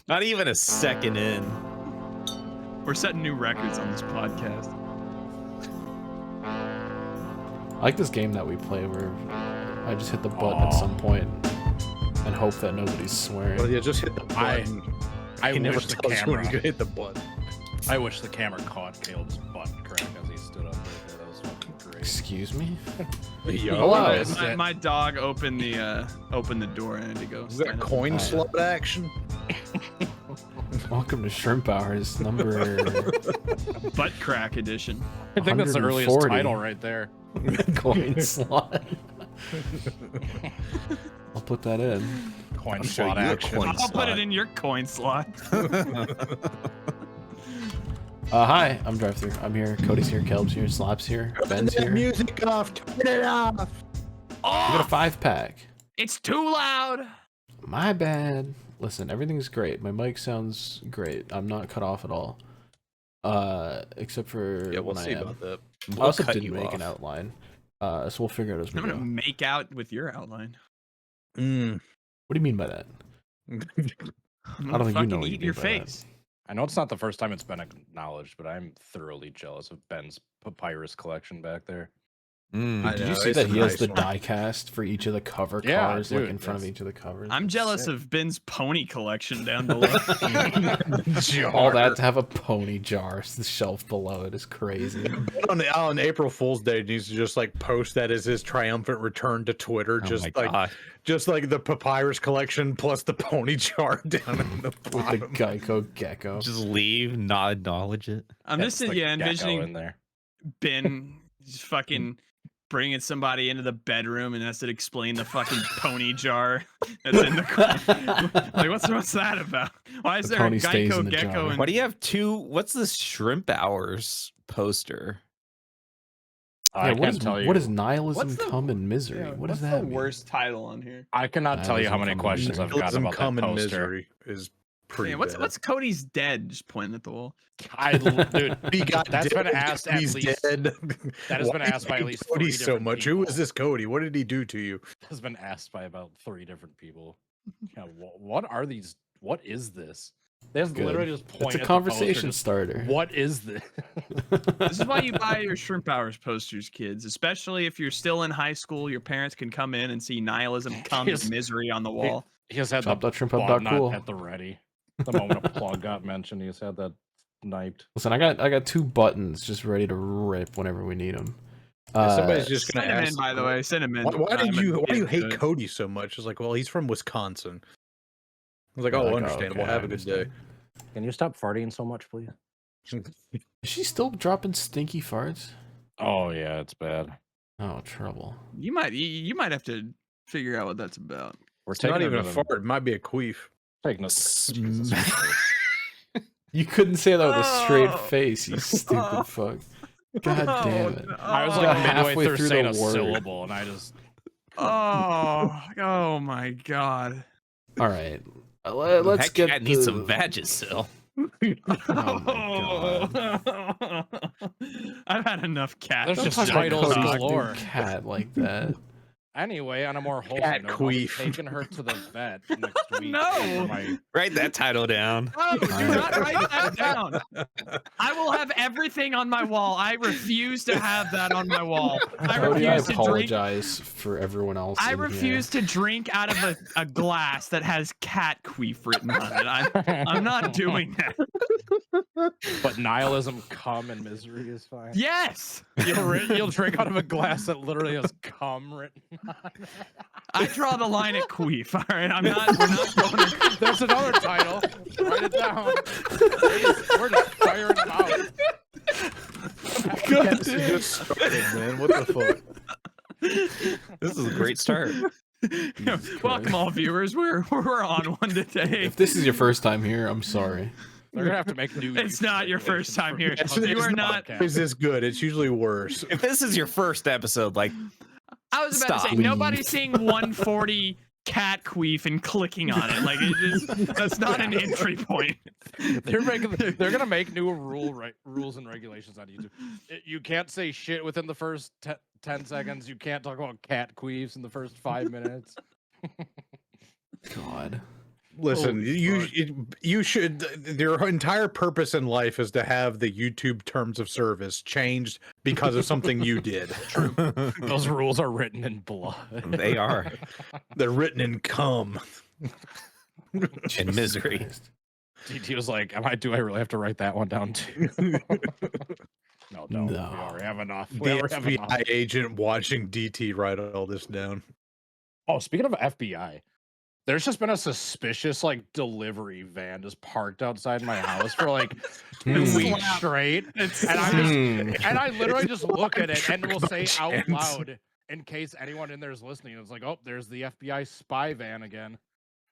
Not even a second in. We're setting new records on this podcast. I like this game that we play where I just hit the button at some point and hope that nobody's swearing. Well, yeah, just hit the button. I He never wish the tells you when camera. you hit the button. I wish the camera caught Caleb's butt crack as he stood up right there. That was fucking great. Excuse me? Hello. My dog opened the door and I had to go. Is that coin slot action? Welcome to Shrimp Hours number butt crack edition. I think that's the earliest 140. title right there. coin slot. I'll put that in. Coin I'm sure slot you a action. coin I'll put it in your coin slot. Hi, I'm Drive Through. I'm here. Cody's here. Caleb's here. Slop's here. Ben's Turn that here. We music off. Turn it off. got a 5-pack. It's too loud. My bad. Listen, everything's great. My mic sounds great. I'm not cut off at all. Except for Yeah, we'll when see I am. about that. I also cut didn't you make an off. outline. So we'll figure it out as we I'm gonna go. make out with your outline. Mm. What do you mean by that? I'm I gonna don't think you fucking know what you eat mean your by that. face. I know it's not the first time it's been acknowledged, but I'm thoroughly jealous of Ben's papyrus collection back there. I Did know, you see it's that a he has nice the one. die cast for each of the cover Yeah, cars, like dude, in front of that's- each of the covers? I'm jealous Sick. of Ben's pony collection down below. All that to have a pony jar, the shelf below it is crazy. on April Fool's Day, he needs to just like post that as his triumphant return to Twitter, Oh just my like God. just like the papyrus collection plus the pony jar down in the With the bottom. Geico gecko. Just leave, not acknowledge it. I'm just That's the gecko envisioning in there. Ben just fucking bringing somebody into the bedroom and has to explain the fucking pony jar that's in the corner. Like, what's that about? Why is The there a pony stays in Geico the gecko? jar. And Why do you have two? What's this Shrimp Hours poster? I what can't is tell you. what does nihilism What's the- come in misery? Yeah, what what's does that the mean? worst title on here? I cannot tell you how many Nihilism questions come I've in gotten about come that in poster. misery is pretty Yeah, what's bad. Cody's dead? Just pointing at the wall. Dude, He got that's dead. been asked at Cody's least. dead. That has Why been do you asked by at hate least Cody three so different much. Who is people. this Cody? What did he do to you? Has been asked by about 3 different people. Yeah, what are these? What is this? They just Good. literally just point It's a at the conversation poster, just, starter. What is this? This is why you buy your Shrimp Hours posters, kids. Especially if you're still in high school, your parents can come in and see nihilism come Yes. in misery on the wall. He has had Chop the that shrimp up, plug dot nut cool. at the ready. The moment a plug got mentioned, he's had that sniped. Listen, I got 2 buttons just ready to rip whenever we need them. Somebody's just gonna Send him ask. in, by the way. Send him in. Why do you hate Cody? Cody so much? It's like, well, he's from Wisconsin. I was like, Yeah, oh, like, oh, understandable. okay, Have I a good day. understand. Can you stop farting so much, please? Is she still dropping stinky farts? Oh yeah, it's bad. Oh, trouble. You might have to figure out what that's about. We're It's not even a to the- fart. It might be a queef. Taking us. Jesus Christ. You couldn't say that with a straight Oh. face, you stupid fuck. God damn it. I was Got like halfway midway through through saying the a word. syllable, and I just. Oh my god. All right. Let's That get cat needs the- some Vagisil. Oh my god. I've had enough cat. There's Don't just talk about titles Cody's new galore. cat like that. Anyway, on a more wholesome Cat note, queef. I'm taking her to the vet next week. No. for my- Write that title down. No, do not write that down. I will have everything on my wall. I refuse to have that on my wall. I Cody, I refuse to drink. apologize for everyone else. I in here. refuse to drink out of a glass that has cat queef written on it. I'm not doing that. But nihilism, cum, and misery is fine. Yes. You'll drink out of a glass that literally has cum written on it. I draw the line at queef. All right, we're not going to. There's another title. Write it down. We're just firing them out. God This is just started, man. What the fuck? This is a great start. Welcome, all viewers. We're on one today. If this is your first time here, I'm sorry. They're gonna have to make new. It's not your first time here. It's, You it's are not. Is this good? It's usually worse. If this is your first episode, like, I was about to say Stop. nobody's seeing 140 cat queef and clicking on it. Like that's not an entry point. They're gonna make new rules and regulations on YouTube. You can't say shit within the first 10 seconds. You can't talk about cat queefs in the first 5 minutes. God. Listen, you should. Your entire purpose in life is to have the YouTube terms of service changed because of something you did. Those rules are written in blood. They are. They're written in cum. In misery. Christ. DT was like, do I really have to write that one down too? No, don't. No. We already have enough. The We already have enough. FBI agent watching DT write all this down. Oh, speaking of FBI, there's just been a suspicious like delivery van just parked outside my house for like 2 weeks straight. And I literally just look at it and will say out loud in case anyone in there is listening. It's like, oh, there's the FBI spy van again.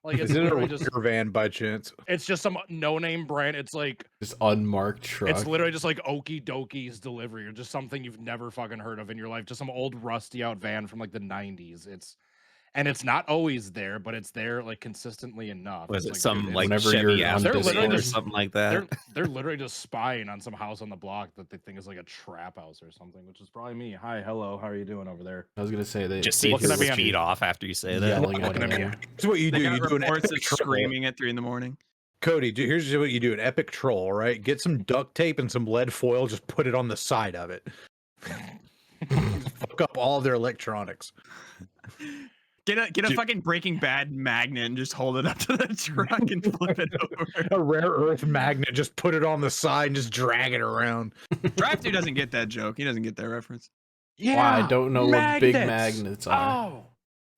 Like it's Is it a literally just liquor van by chance? it's just some no-name brand. It's like This unmarked truck. it's literally just like Okie Dokie's delivery or just something you've never fucking heard of in your life. Just some old rusty out van from like the 90s. It's not always there, but it's there like consistently enough. Was It's it some dude, like whenever Chevy you're on After Discord. or something like that? they're literally just spying on some house on the block that they think is like a trap house or something, which is probably me. Hi, hello, how are you doing over there? I was gonna say they Just see looking his at me on- feet off after you say that. yelling at looking at me. him. Here's what you They do. got You do an reports epic of troll. screaming at 3 a.m. Cody, here's what you do: an epic troll. Right? Get some duct tape and some lead foil. Just put it on the side of it. Fuck up all their electronics. Get a Dude. fucking Breaking Bad magnet and just hold it up to the truck and flip it over. A rare earth magnet. Just put it on the side and just drag it around. Drive-thru doesn't get that joke. He doesn't get that reference. Yeah, Well, I don't know what big magnets are. Oh,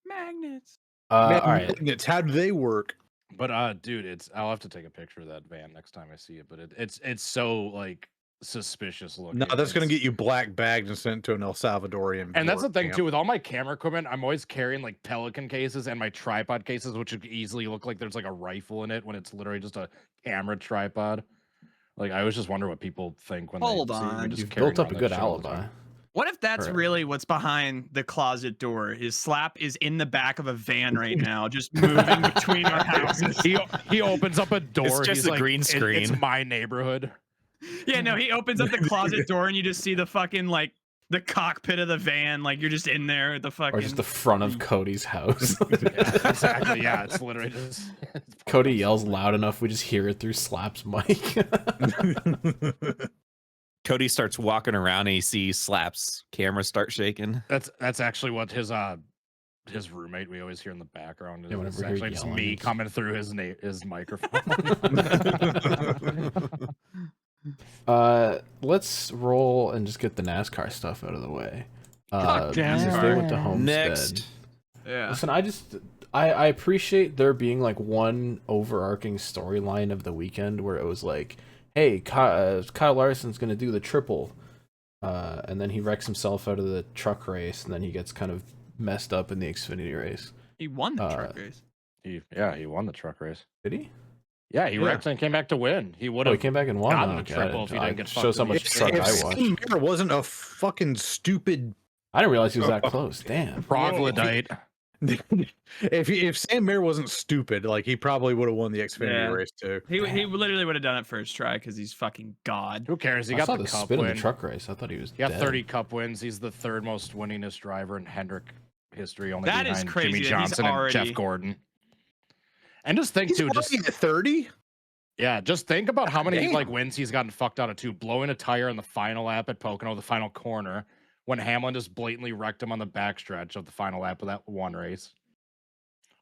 Magnets. All right. Magnets. How do they work? but dude, I'll have to take a picture of that van next time I see it. But it's so like suspicious looking. No, that's gonna It's- get you black bagged and sent to an El Salvadorian. And that's the work thing camp. too, with all my camera equipment, I'm always carrying like Pelican cases and my tripod cases, which would easily look like there's like a rifle in it when it's literally just a camera tripod. Like I always just wonder what people think when Hold they see me on. just You've carrying built up a around good that shit all the alibi. time. What if that's Right. really what's behind the closet door? Is Slap is in the back of a van right now, just moving between our houses. He opens up a door. just he's a like, green It's screen." my neighborhood. Yeah, no, he opens up the closet door and you just see the fucking like the cockpit of the van. Like you're just in there at the fucking. Or just the front of Cody's house. Yeah, exactly. Yeah, it's literally just. Cody yells loud enough, we just hear it through Slap's mic. Cody starts walking around and he sees Slap's camera start shaking. That's actually what his roommate we always hear in the background. Yeah, It's whenever you're actually just yelling, me it's- coming through his microphone. Let's roll and just get the NASCAR stuff out of the way. Fuck Because they NASCAR. went to Homestead. Next. Yeah. Listen, I appreciate there being like one overarching storyline of the weekend where it was like, hey, Kyle Larson's gonna do the triple, and then he wrecks himself out of the truck race, and then he gets kind of messed up in the Xfinity race. He won the truck race. He won the truck race. Did he? Yeah, he wrecked and came back to win. He would Oh, he have came back and won. gotten Oh, the okay. triple if he didn't get Shows how fucked much up. truck If I Sam watch. Mayer wasn't a fucking stupid. I didn't realize he was that close. Damn. troglodyte. If Sam Mayer wasn't stupid, like he probably would have won the Xfinity Yeah. race too. He literally would have done it first try because he's fucking god. Who cares? He I got saw the the cup spin in win. the truck race. I thought he was He got dead. 30 cup wins. He's the third most winningest driver in Hendrick history, only That is behind crazy Jimmy that he's Johnson and Jeff already- Gordon. And just think He's too, just already at 30. yeah, just think about how many Damn. like wins he's gotten fucked out of too. Blowing a tire in the final lap at Pocono, the final corner, when Hamlin just blatantly wrecked him on the backstretch of the final lap of that one race.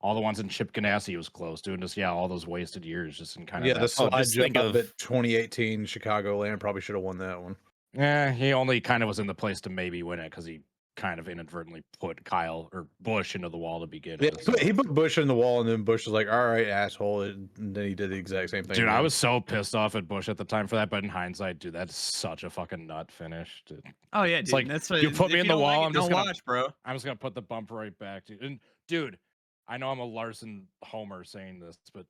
All the ones in Chip Ganassi he was close to, and just all those wasted years just in kind of Yeah, that the slide just think jump of- at 2018 Chicagoland probably should have won that one. Yeah, he only kind of was in the place to maybe win it because he kind of inadvertently put Kyle or Bush into the wall to begin Yeah, with. he put Bush in the wall, and then Bush was like, "All right, asshole," and then he did the exact same thing. Dude, I again. was so pissed off at Bush at the time for that, but in hindsight, dude, that's such a fucking nut finish. Dude. Oh yeah, dude. like, that's you put me if in the don't wall, Like I'm it, just don't gonna- watch, bro. I'm just gonna put the bumper right back, dude. And dude, I know I'm a Larson homer saying this, but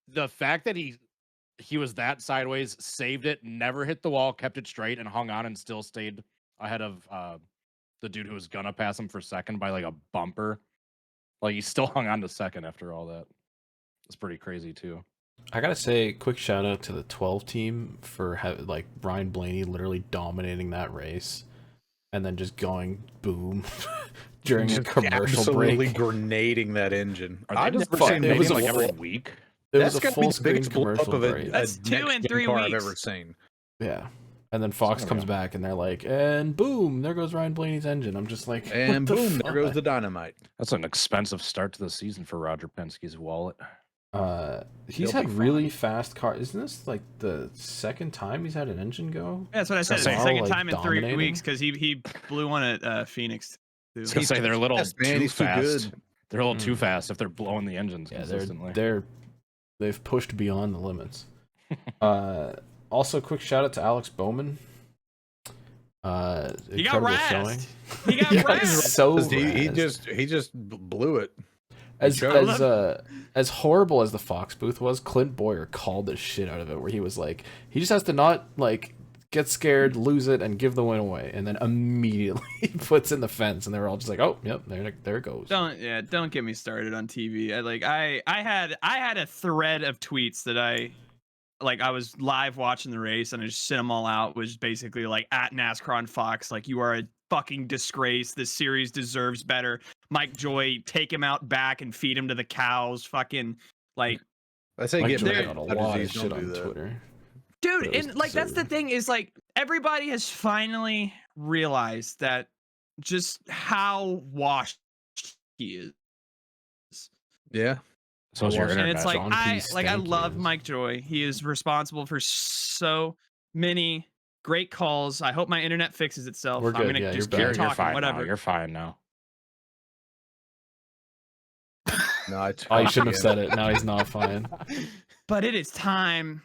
the fact that he was that sideways, saved it, never hit the wall, kept it straight, and hung on and still stayed ahead of the dude who was gonna pass him for second by like a bumper. Like he still hung on to second after all that. It's pretty crazy too. I gotta say, quick shout out to the 12 team for like Ryan Blaney literally dominating that race, and then just going boom during a Just commercial absolutely break. grenading that engine. Are they I've just never fuck- fucking seen it was making a like every full- week? It That's was a gotta be full the screen biggest blow up commercial of a, break. That's 2 in next-gen 3 car I've weeks. ever seen. Yeah. And then Fox Son of comes a- back and they're like, and boom, there goes Ryan Blaney's engine. I'm just like, And what the boom, there goes fuck? the dynamite. That's an expensive start to the season for Roger Penske's wallet. He's He'll had be really fine. fast cars. Isn't this like the second time he's had an engine go? Yeah, that's what I said. It's the While, second like, time in 3 dominating? weeks because he blew one at Phoenix. I was Too. gonna say they're a little fast, man. too He's too fast. good. They're a little too Mm. fast if they're blowing the engines Yeah, consistently. they've pushed beyond the limits. Also, quick shout out to Alex Bowman. He got Incredible showing. razzed. He got Yeah, razzed. so He razzed. just blew it. as showed. as horrible as the Fox booth was, Clint Boyer called the shit out of it, where he was like, he just has to not like get scared, lose it, and give the win away, and then immediately puts in the fence, and they were all just like, oh, yep, there it goes. Don't get me started on TV. I had a thread of tweets that I was live watching the race and I just sent them all out, was basically like at NASCAR on Fox, like, you are a fucking disgrace. This series deserves better. Mike Joy, take him out back and feed him to the cows. Fucking like, I say Mike get Joy mad got a at lot of disease, shit don't do on that. Twitter. dude, But it was and like that's the deserved. thing is like everybody has finally realized that just how washed he is. Yeah. So is your watched- And internet. it's like John P. I Stanky love is. Mike Joy. He is responsible for so many great calls. I hope my internet fixes itself. We're I'm good, gonna yeah, just you're keep back. You're talking, fine whatever. now. You're fine now. No, it's Oh, you shouldn't have said it. Now he's not fine. But it is time.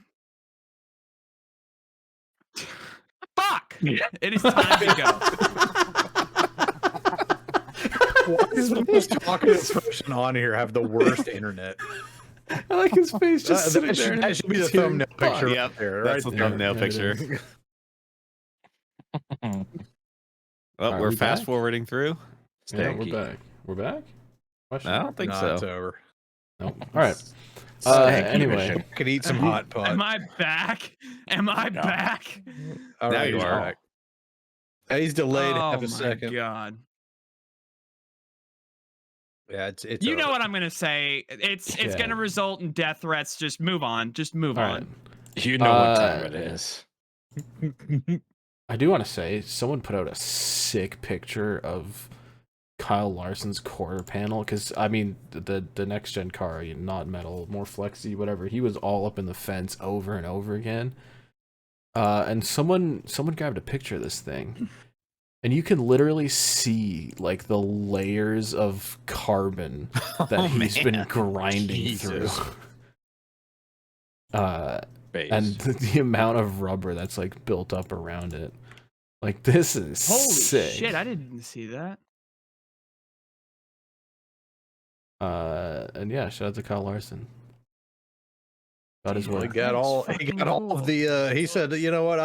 Fuck! It is time to go. Why does the most talkative person on here have the worst internet? I like his face just sitting That there. should, that should be the just hearing thumbnail fuck. picture Yep, right there. that's Right the there. thumbnail there it picture. is. Well, Alright, we're we fast back? forwarding through. Yeah, we're Stanky. back. We're back? Question I mark? don't think No, so. it's over. Nope. All right. Stanky Anyway, vision. Could eat some hot pot. Am I back? Am I No. back? All Now right, you he's are. back. He's delayed Oh half my a second. god. Yeah, it's You know over. what I'm gonna say. It's Yeah. gonna result in death threats. Just move on. Just move all on. right. You know what time it is. I do want to say someone put out a sick picture of Kyle Larson's quarter panel, because I mean the next gen car, not metal, more flexy, whatever. He was all up in the fence over and over again. And someone grabbed a picture of this thing, and you can literally see like the layers of carbon that Oh, he's man. been grinding Jesus. through. Base. And the amount of rubber that's like built up around it. Like, this is Holy sick. shit! I didn't see that. And yeah, shout out to Kyle Larson. Got his Damn, He work. got That's all. He fucking got all cool. of the. He said, "You know what?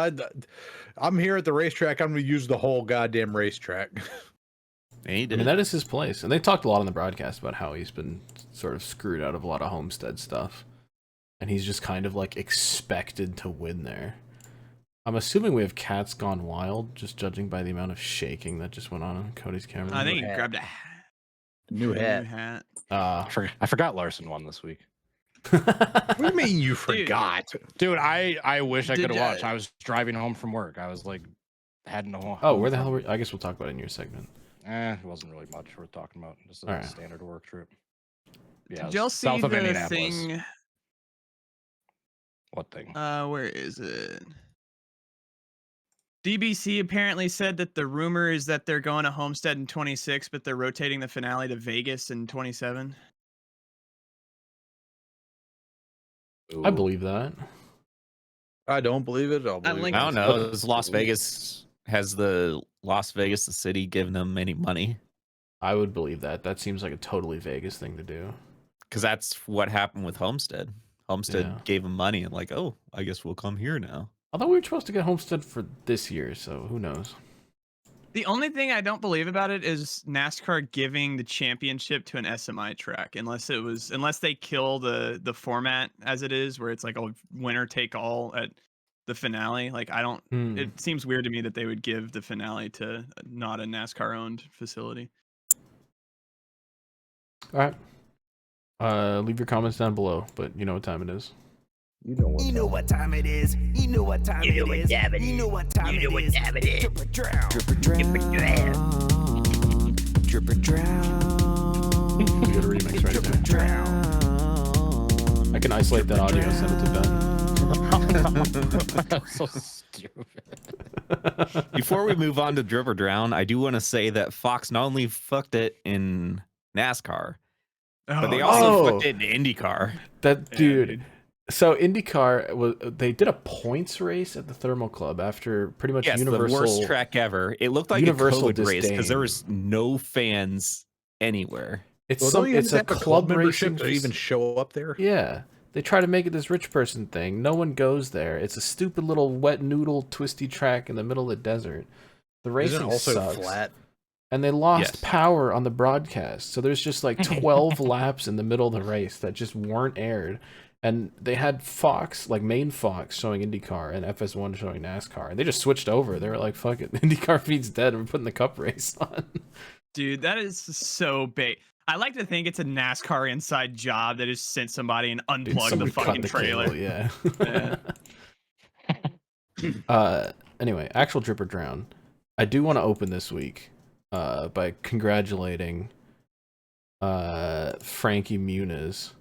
I'm here at the racetrack. I'm going to use the whole goddamn racetrack." And he I did. mean, that is his place. And they talked a lot on the broadcast about how he's been sort of screwed out of a lot of Homestead stuff. And he's just kind of like expected to win there. I'm assuming we have Cats Gone Wild, just judging by the amount of shaking that just went on Cody's camera. I think he hat. grabbed a hat. New hat. hat. I forgot Larson won this week. What do you mean you forgot? Dude, I wish I Did could have ya- watched. I was driving home from work. I was like, heading home. Oh, where the hell were I guess we'll talk about it in your segment. It wasn't really much worth talking about. Just a Alright. standard work trip. Yeah, Did y'all see south of the Indianapolis. thing? What thing? Where is it? DBC apparently said that the rumor is that they're going to Homestead in 26, but they're rotating the finale to Vegas in 27. I believe that. I don't believe it. I'll believe linked I it. don't know. Has Las Vegas the city given them any money? I would believe that. That seems like a totally Vegas thing to do. Because that's what happened with Homestead. Homestead Yeah. gave them money and like, oh, I guess we'll come here now. Although we were supposed to get Homestead for this year, so who knows? The only thing I don't believe about it is NASCAR giving the championship to an SMI track, unless they kill the format as it is, where it's like a winner take all at the finale. Like, I don't. Hmm. It seems weird to me that they would give the finale to not a NASCAR owned facility. All right. Leave your comments down below, but you know what time it is. You know what time it is. You know what time it is. You know what time it is. You know what time it is. Drip or drown. Drip or drown. Drip or drown. We got a remix right there. Drown. I can isolate that audio, send it to Ben. So stupid. Before we move on to Drip or Drown, I do want to say that Fox not only fucked it in NASCAR, but they also fucked it in IndyCar. That dude. So IndyCar they did a points race at the Thermal Club after pretty much Universal. The worst track ever. It looked like Universal a COVID race because there disdain. was no fans anywhere. It's Well, some. don't you It's have a to have club membership racing. to even show up there. Yeah, they try to make it this rich person thing. No one goes there. It's a stupid little wet noodle twisty track in the middle of the desert. The racing Isn't it also sucks. flat? And they lost Yes. power on the broadcast. So there's just like 12 laps in the middle of the race that just weren't aired. And they had Fox, like main Fox, showing IndyCar and FS1 showing NASCAR. And they just switched over. They were like, fuck it, IndyCar feed's dead. We're putting the cup race on. Dude, that is so bait. I like to think it's a NASCAR inside job that just sent somebody and Dude, unplugged the someone cut fucking the trailer. cable, yeah. Anyway, actual Drip or Drown. I do want to open this week by congratulating Frankie Muniz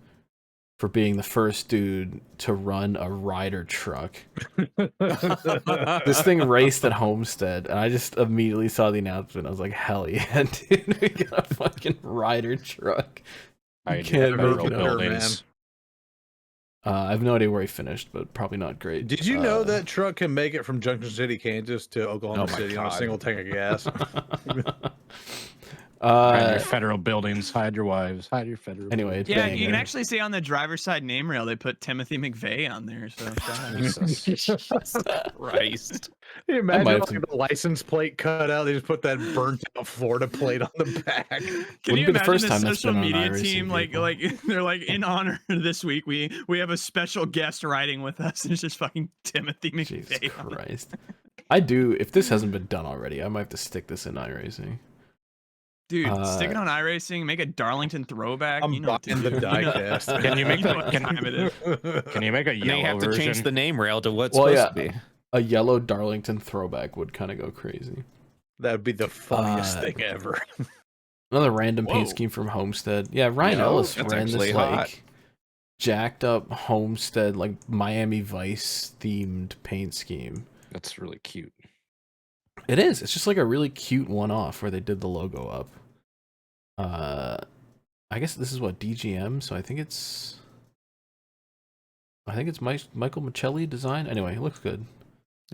for being the first dude to run a Ryder truck. This thing raced at Homestead, and I just immediately saw the announcement. I was like, hell yeah, dude, we got a fucking Ryder truck. I can't federal make it up. buildings. I have no idea where he finished, but probably not great. Did you know that truck can make it from Junction City, Kansas to Oklahoma Oh my City on a God. single tank of gas? Hide your federal buildings. Hide your wives. Hide your federal. Anyway, it's Yeah, you can banger. actually see on the driver's side name rail they put Timothy McVeigh on there. So Jesus. Christ. Can you might imagine have like, the license plate cut out? They just put that burnt out Florida plate on the back. Can Wouldn't you be the imagine first the time that's social been on media iRacing team like people. they're like in honor this week we have a special guest riding with us and it's just fucking Timothy Jesus McVeigh. on it. Christ. I do, if this hasn't been done already, I might have to stick this in iRacing. Dude, stick it on iRacing, make a Darlington throwback. I'm you know what to buying the do. diecast. Can you make You know the- what can- time it is. Can you make a They yellow have to version? change the name rail to what's Well, supposed yeah. to be. A yellow Darlington throwback would kind of go crazy. That'd be the funniest Uh, thing ever. Another random paint Whoa. scheme from Homestead. Yeah, Ryan Yo, Ellis that's ran actually this hot. like jacked up Homestead, like Miami Vice themed paint scheme. That's really cute. It is. It's just like a really cute one-off where they did the logo up. I guess this is what DGM, so I think it's Michael Michelli design. Anyway, it looks good.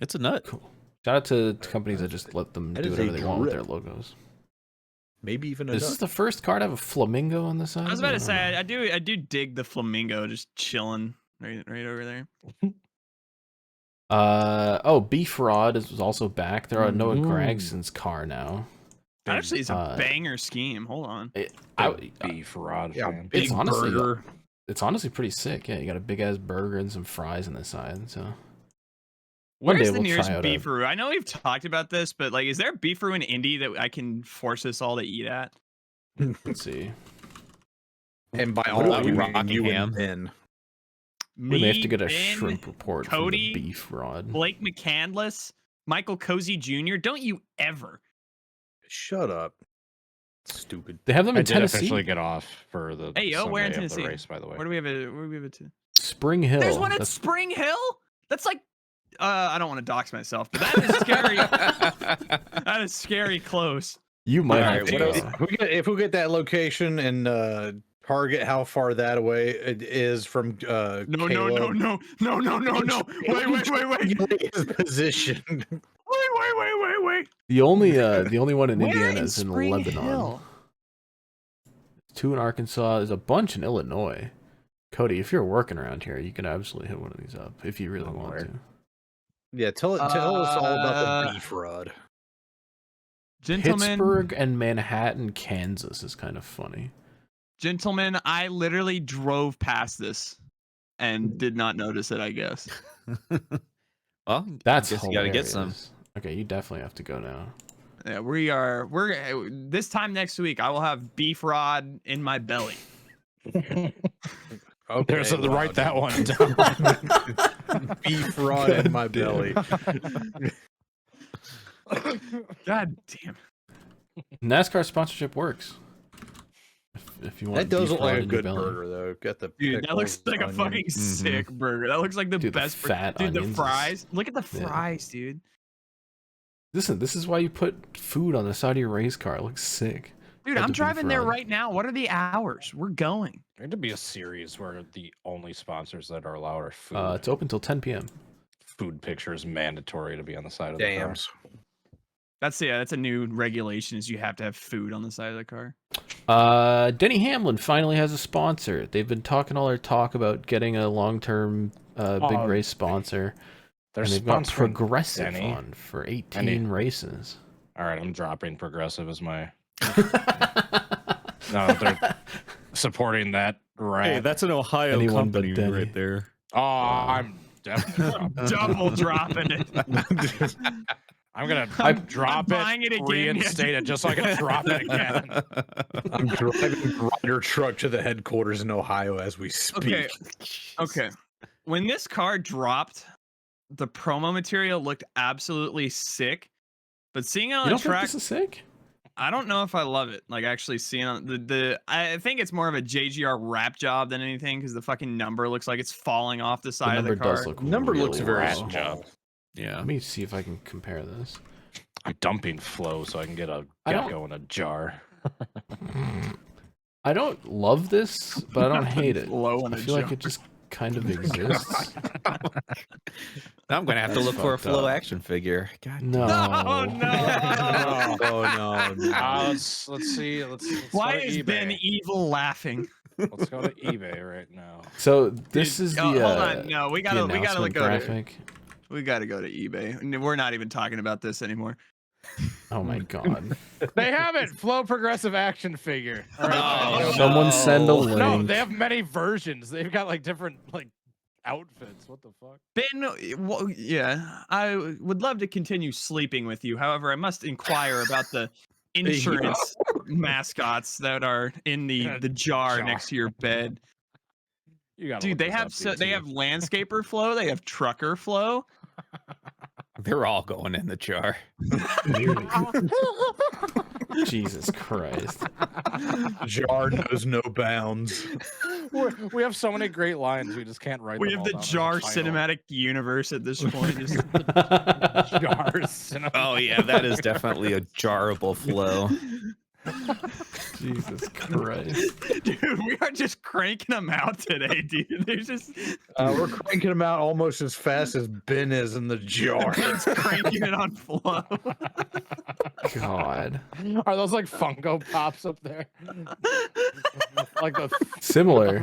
It's a nut. Cool. Shout out to companies that just let them That do is whatever a they want with drip. their logos. Maybe even a Is this the first car to have a flamingo on the side? I was of it? about to don't say know. I do dig the flamingo just chilling right over there. Beef Rod was also back. They're on Noah Ooh. Gregson's car now. That actually is a uh, banger scheme. Hold on. Beef Rod Yeah, fan. It's big honestly burger. it's honestly pretty sick. Yeah, you got a big ass burger and some fries on the side. So one Where's day the we'll nearest try out a- beefaroo? I know we've talked about this, but like, is there a beefaroo in Indy that I can force us all to eat at? let's see. And by What all about you mean Rockingham? you and Ben. We may have to Me, get a Ben, shrimp report Cody, from the Beef Rod. Blake McCandless, Michael Cozy Jr. Don't you ever? Shut up. Stupid. They have them I in did Tennessee. officially get off for the Hey, yo, where in Sunday of the Tennessee? race, by the way. Where do we have a? Where do we have it to? Spring Hill. There's one at That's- Spring Hill. That's like, I don't want to dox myself, but that is scary. That is scary close. you might Alright, have to what go. else? If we get that location and target how far that away it is from No. Wait. his position. Wait. The only one in Where Indiana in is in Spring Lebanon. Hill? 2 in Arkansas. There's a bunch in Illinois. Cody, if you're working around here, you can absolutely hit one of these up if you really I'm want aware. to. Yeah, tell us all about the beef rod. Gentlemen, Pittsburgh and Manhattan, Kansas is kind of funny. Gentlemen, I literally drove past this and did not notice it, I guess. Well, That's guess you hilarious. gotta get some. Okay, you definitely have to go now. Yeah, we're this time next week I will have beef rod in my belly. Okay, There's a, wow, write that one down. beef rod in my belly. God damn. NASCAR sponsorship works. If you want That does beef look like rod a in your good belly. burger, though. Got the Dude, that looks pickles, like a onions. fucking sick burger. That looks like the Dude, the best fat dude, the onions is- fries. Look at the yeah. fries, dude. Listen, this is why you put food on the side of your race car. It looks sick. Dude, Had I'm the beef driving there rod. right now. What are the hours? We're going. There to be a series where the only sponsors that are allowed are food. It's open till 10 p.m. Food pictures mandatory to be on the side of the car. Dams. That's a new regulation is you have to have food on the side of the car. Denny Hamlin finally has a sponsor. They've been talking all their talk about getting a long-term big race sponsor. They're And they've got sponsoring Progressive Denny. on for 18 races. All right, I'm dropping Progressive as my. No, they're supporting that rat. Hey, that's an Ohio Anyone but company Denny. right there. Oh, I'm definitely dropping. Double dropping it. I'm gonna I'm drop buying it it, again. reinstate it, just so I can drop it again. I'm driving a grinder truck to the headquarters in Ohio as we speak. Okay. When this car dropped, the promo material looked absolutely sick. But seeing it on You the don't think track, this is sick? I don't know if I love it. Like actually seeing on the I think it's more of a JGR wrap job than anything because the fucking number looks like it's falling off the The side of number the car. does look Number real looks very raw. small. job. Yeah. Let me see if I can compare this. I'm dumping flow so I can get a I don't- gecko in a jar. I don't love this, but I don't hate it. Low in I a feel like jar. it just kind of exists. Now I'm gonna have to That's look for a fucked Flow up. action figure. God. No. Oh no! Oh no! Let's see. Let's Why go to is eBay. Ben evil laughing? Let's go to eBay right now. So this Dude, is the hold on. No, we the gotta announcement go graphic. we gotta go to eBay. We're not even talking about this anymore. Oh my god. They have it. Flow progressive action figure. All right, No. Someone send a link. No, they have many versions. They've got like different like outfits. What the fuck? Ben, well, yeah, I would love to continue sleeping with you. However, I must inquire about the insurance mascots that are in the jar next to your bed. You got Dude, they have landscaper flow, they have trucker flow. They're all going in the jar. Jesus Christ. Jar knows no bounds. We have so many great lines. We just can't write. We them have all the down in jar title. cinematic universe at this point. Just- Jar cinematic. Oh yeah, that is definitely a jarable Flow. Jesus Christ. dude, we are just cranking them out today, dude. They're just We're cranking them out almost as fast as Ben is in the jar. Ben's cranking it on flow. God. Are those like Funko Pops up there? Like the Similar.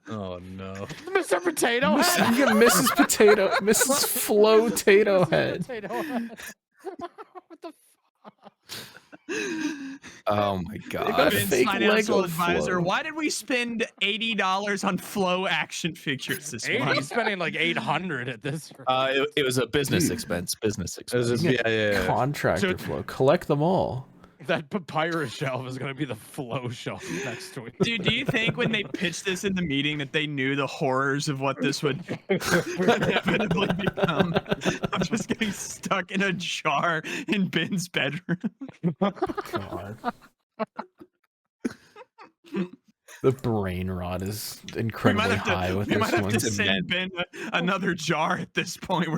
Oh no! Mr. Potato You Head. get Mrs. Potato, Mrs. Flo Tato Head. Potato Head. What the Oh my got god. Ben's fake financial Lego advisor. Flow. Why did we spend $80 on flow action figures this He's month? spending like 800 at this. It was a business Dude. expense. Business This is- expense. yeah. Contractor So- Flow. Collect them all. That papyrus shelf is going to be the flow shelf next week. Dude, do you think when they pitched this in the meeting that they knew the horrors of what this would inevitably become? I'm just getting stuck in a jar in Ben's bedroom. God. The brain rot is incredibly high with we this might have one. to send Ben another jar at this point.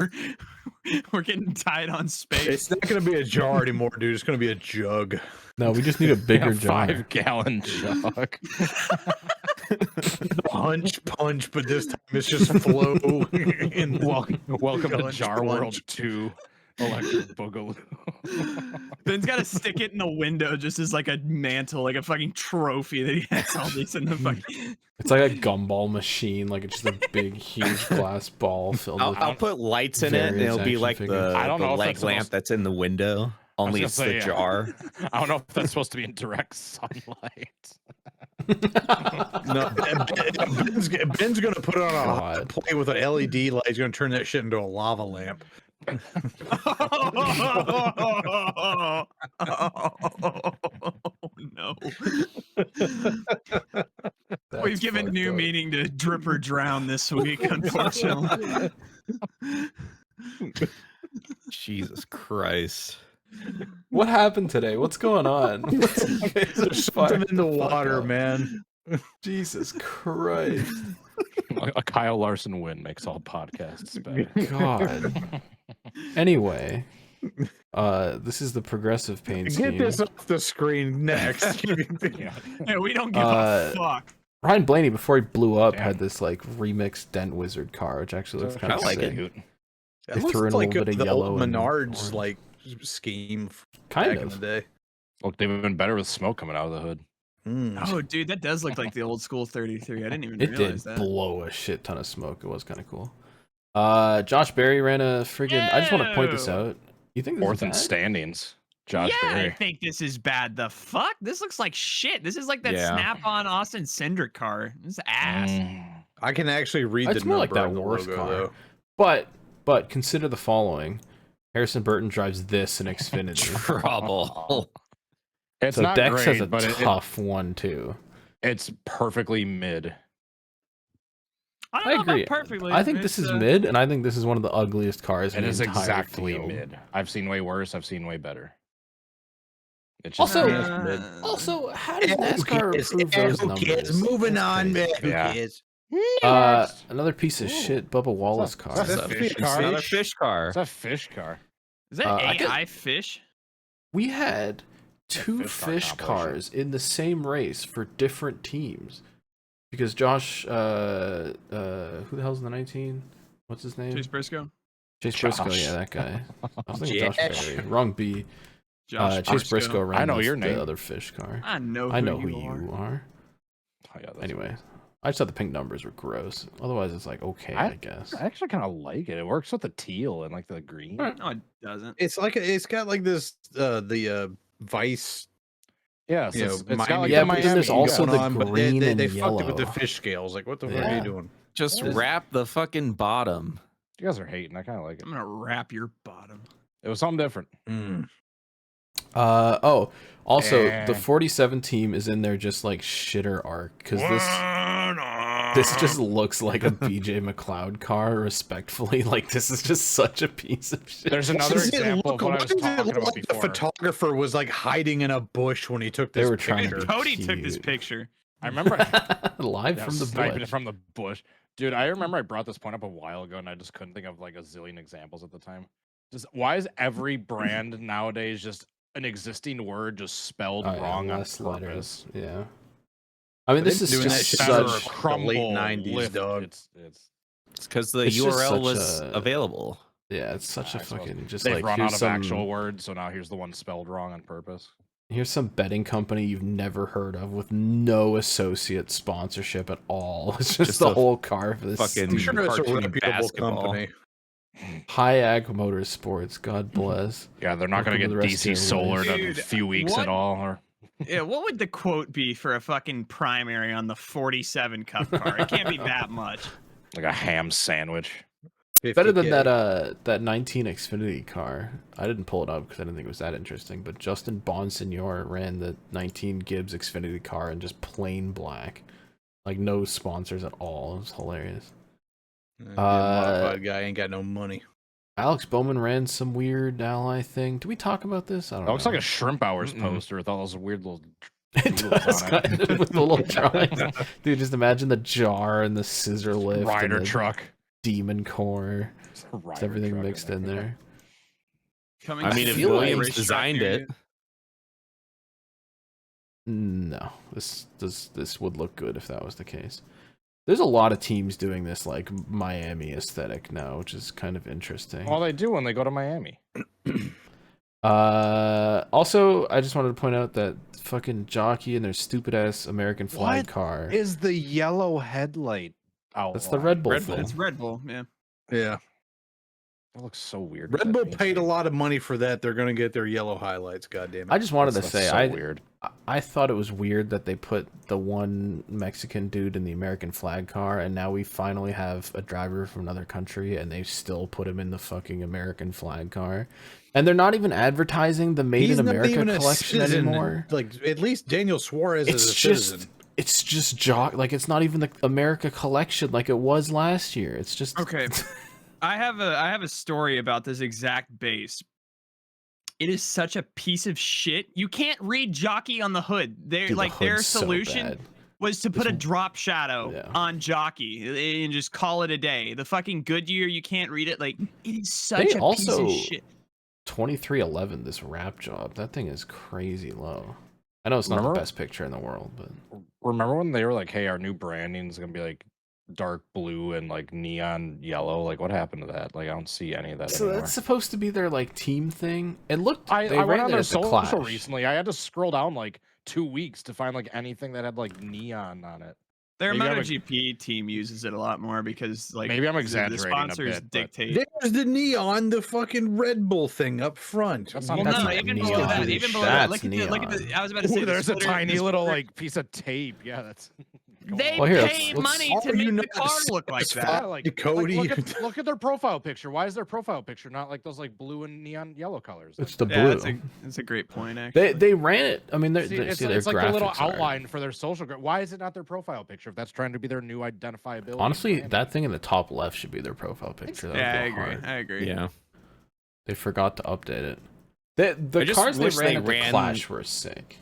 We're getting tight on space. It's not going to be a jar anymore, dude. It's going to be a jug. No, we just need a bigger jar. 5-gallon jug. Punch, but this time it's just flow. Welcome to Punch, Jar World punch. 2 Electric Boogaloo. Ben's got to stick it in the window just as like a mantle, like a fucking trophy that he has all these in the fucking. It's like a gumball machine, like it's just a big, huge glass ball filled with. I'll put lights in it, and various it'll be action like figures. I don't the know if leg that's lamp supposed- that's in the window. Only gonna it's the say, yeah. jar. I don't know if that's supposed to be in direct sunlight. No, Ben's going to put it on a hot God. plate with an LED light. He's going to turn that shit into a lava lamp. no. That's We've given fucked new up. meaning to drip or drown this week, unfortunately. Jesus Christ. What happened today? What's going on? There's something in the water, man. Jesus Christ. A Kyle Larson win makes all podcasts better. God. Anyway, this is the progressive pain Get scheme. this off the screen next. Yeah. Yeah, we don't give a fuck. Ryan Blaney, before he blew up, Damn. had this like remixed Dent Wizard car, which actually looks kind I of like sick. it. That They looks threw in a like little bit of the yellow old and Menards orange. like scheme Kind back in of. the day. Look, they've been better with smoke coming out of the hood. Oh, dude, that does look like the old school 33. I didn't even It realize did that. blow a shit ton of smoke. It was kind of cool. Josh Berry ran a friggin'. I just want to point this Ew. out. You think this Fourth is in bad? standings. Josh yeah, Berry. I think this is bad. The fuck? This looks like shit. This is like that Yeah. snap-on Austin Cindric car. This is ass. I can actually read It's the more number like that on the worst logo, car. though. But consider the following: Harrison Burton drives this in Xfinity. Trouble. It's So not Dex great, has a but tough one too. it's perfectly mid. I don't I know agree. about perfectly. I think this It's, is mid, and I think this is one of the ugliest cars in It the is entire exactly field. mid. I've seen way worse. I've seen way better. It's Also- mid. Also, how does Who NASCAR cares? approve those Who cares? numbers? Moving That's on, crazy. man. Who Yeah. cares? Another piece of shit Bubba Wallace car. Is that It's a fish car? Another fish car. It's a fish car. is that I could- AI fish? We had two fish car fish compilation. cars in the same race for different teams. Because Josh, who the hell's in the 19? What's his name? Chase Briscoe? Chase Josh. Briscoe, yeah, that guy. I was thinking Josh Josh. Berry. Wrong B. Josh Chase Briscoe ran I know your the name. other fish car. I know who, I know who you are. you are. Oh, yeah, that's Anyway, I just thought the pink numbers were gross. Otherwise, it's like okay, I guess. I actually kind of like it. It works with the teal and like the green. Alright. No, it doesn't. It's like it's got like this the Vice. Yeah, so You know, it's got like Miami- Yeah, the but then Miami there's also going the on. but green they and fucked it with the yellow. fish scales. Like, what the fuck are Yeah. you doing? Just wrap the fucking bottom. You guys are hating. I kind of like it. I'm gonna wrap your bottom. It was something different. Also, the Eh. 47 team is in there just like shitter arc because this just looks like a BJ McLeod car. Respectfully, like this is just such a piece of shit. There's another Does it example look- of what I why was does it talking look about like the before. photographer was like hiding in a bush when he took They this were trying to picture. be Cody took this cute. picture. I remember Live Yeah, from the sniping it bush. from the bush. Dude, I remember I brought this point up a while ago and I just couldn't think of like a zillion examples at the time. Just why is every brand nowadays just an existing word just spelled Oh, yeah, wrong on less purpose? letters. Yeah. I mean, They've this is been doing just that shit Center, such. since crumble, the late 90s, lift. dog. It's It's because the It's just URL such was a- available. Yeah, it's such a I suppose. fucking just they've like run here's out of some actual words, so now here's the one spelled wrong on purpose. here's some betting company you've never heard of with no associate sponsorship at all. It's just, Just the a whole car for this fucking I'm stupid sure it's a cartoon reputable basketball. company. Hayag Motorsports. God bless. Yeah, they're not going to Welcome get to the rest of DC your solar in a Dude, few weeks what- at all. Or Yeah, what would the quote be for a fucking primary on the 47 Cup car? It can't be that much. like a ham sandwich. Better than 50K. that 19 Xfinity car. I didn't pull it up because I didn't think it was that interesting. But Justin Bonsignor ran the 19 Gibbs Xfinity car in just plain black, like no sponsors at all. It was hilarious. Yeah, modified guy ain't got no money. Alex Bowman ran some weird ally thing. Did we talk about this? I don't It know. looks like a Shrimp Hours Mm-mm. poster with all those weird little. It doodles does, on it. kind of, with the little drawings. Dude, just imagine the jar and the scissor lift Rider and the truck. demon core. It's a It's rider everything truck mixed in there. Coming I mean, to if feel like- Williams racetrack designed near it, you. No, this would look good if that was the case. There's a lot of teams doing this like Miami aesthetic now, which is kind of interesting. Well, they do when they go to Miami. Also, I just wanted to point out that fucking jockey and their stupid ass American flag What car. Is the yellow headlight out? That's the Red Bull Red Bull. thing. It's Red Bull, yeah. Yeah. That looks so weird. with Red that Bull paint paid a scheme. lot of money for that. They're going to get their yellow highlights. God damn it. I just wanted to That's say, so weird. I thought it was weird that they put the one Mexican dude in the American flag car, and now we finally have a driver from another country, and they still put him in the fucking American flag car. And they're not even advertising the Made He's in not America even a collection citizen. anymore. Like, at least Daniel Suarez is a citizen. It's just like it's not even the America collection like it was last year. It's just Okay. I have a story about this exact base. It is such a piece of shit. You can't read jockey on the hood. They're Dude, the like their hood's so solution bad. was to put a It's- drop shadow Yeah. on jockey and just call it a day. The fucking Goodyear, you can't read it. Like it is such They a also piece of shit. 2311 this wrap job. That thing is crazy low. I know it's not Remember- the best picture in the world, but Remember when they were like, "Hey, our new branding is gonna be like dark blue and like neon yellow"? Like, what happened to that? Like, I don't see any of that so anymore. that's supposed to be their like team thing. It looked I they went ran on there their at the social Clash. recently. I had to scroll down like 2 weeks to find like anything that had like neon on it. Their maybe I'm a- MotoGP team uses it a lot more because like Maybe I'm the exaggerating a sponsors bit, but- dictate. There's the neon, the fucking Red Bull thing up front. That's not- Well, That's no, not even neon. below that, even below that, That's look at the, look at the. neon. I was about to say, Ooh, there's a splitter- tiny the little splitter- like piece of tape. Yeah, that's. They Well, here, pay let's- money Are to you make the not car look like that. Yeah, like, Cody. look at their profile picture. Why is their profile picture not like those like blue and neon yellow colors? It's the Yeah, blue. that's a great point. Actually, They ran it. I mean, See, their it's like the little graphics are- outline for their social. Why is it not their profile picture? If that's trying to be their new identifiability. Honestly, brand? that thing in the top left should be their profile picture. That would yeah, go I agree. hard. I agree. Yeah. They forgot to update it. The I just cars they wish ran they at the ran- Clash were sick.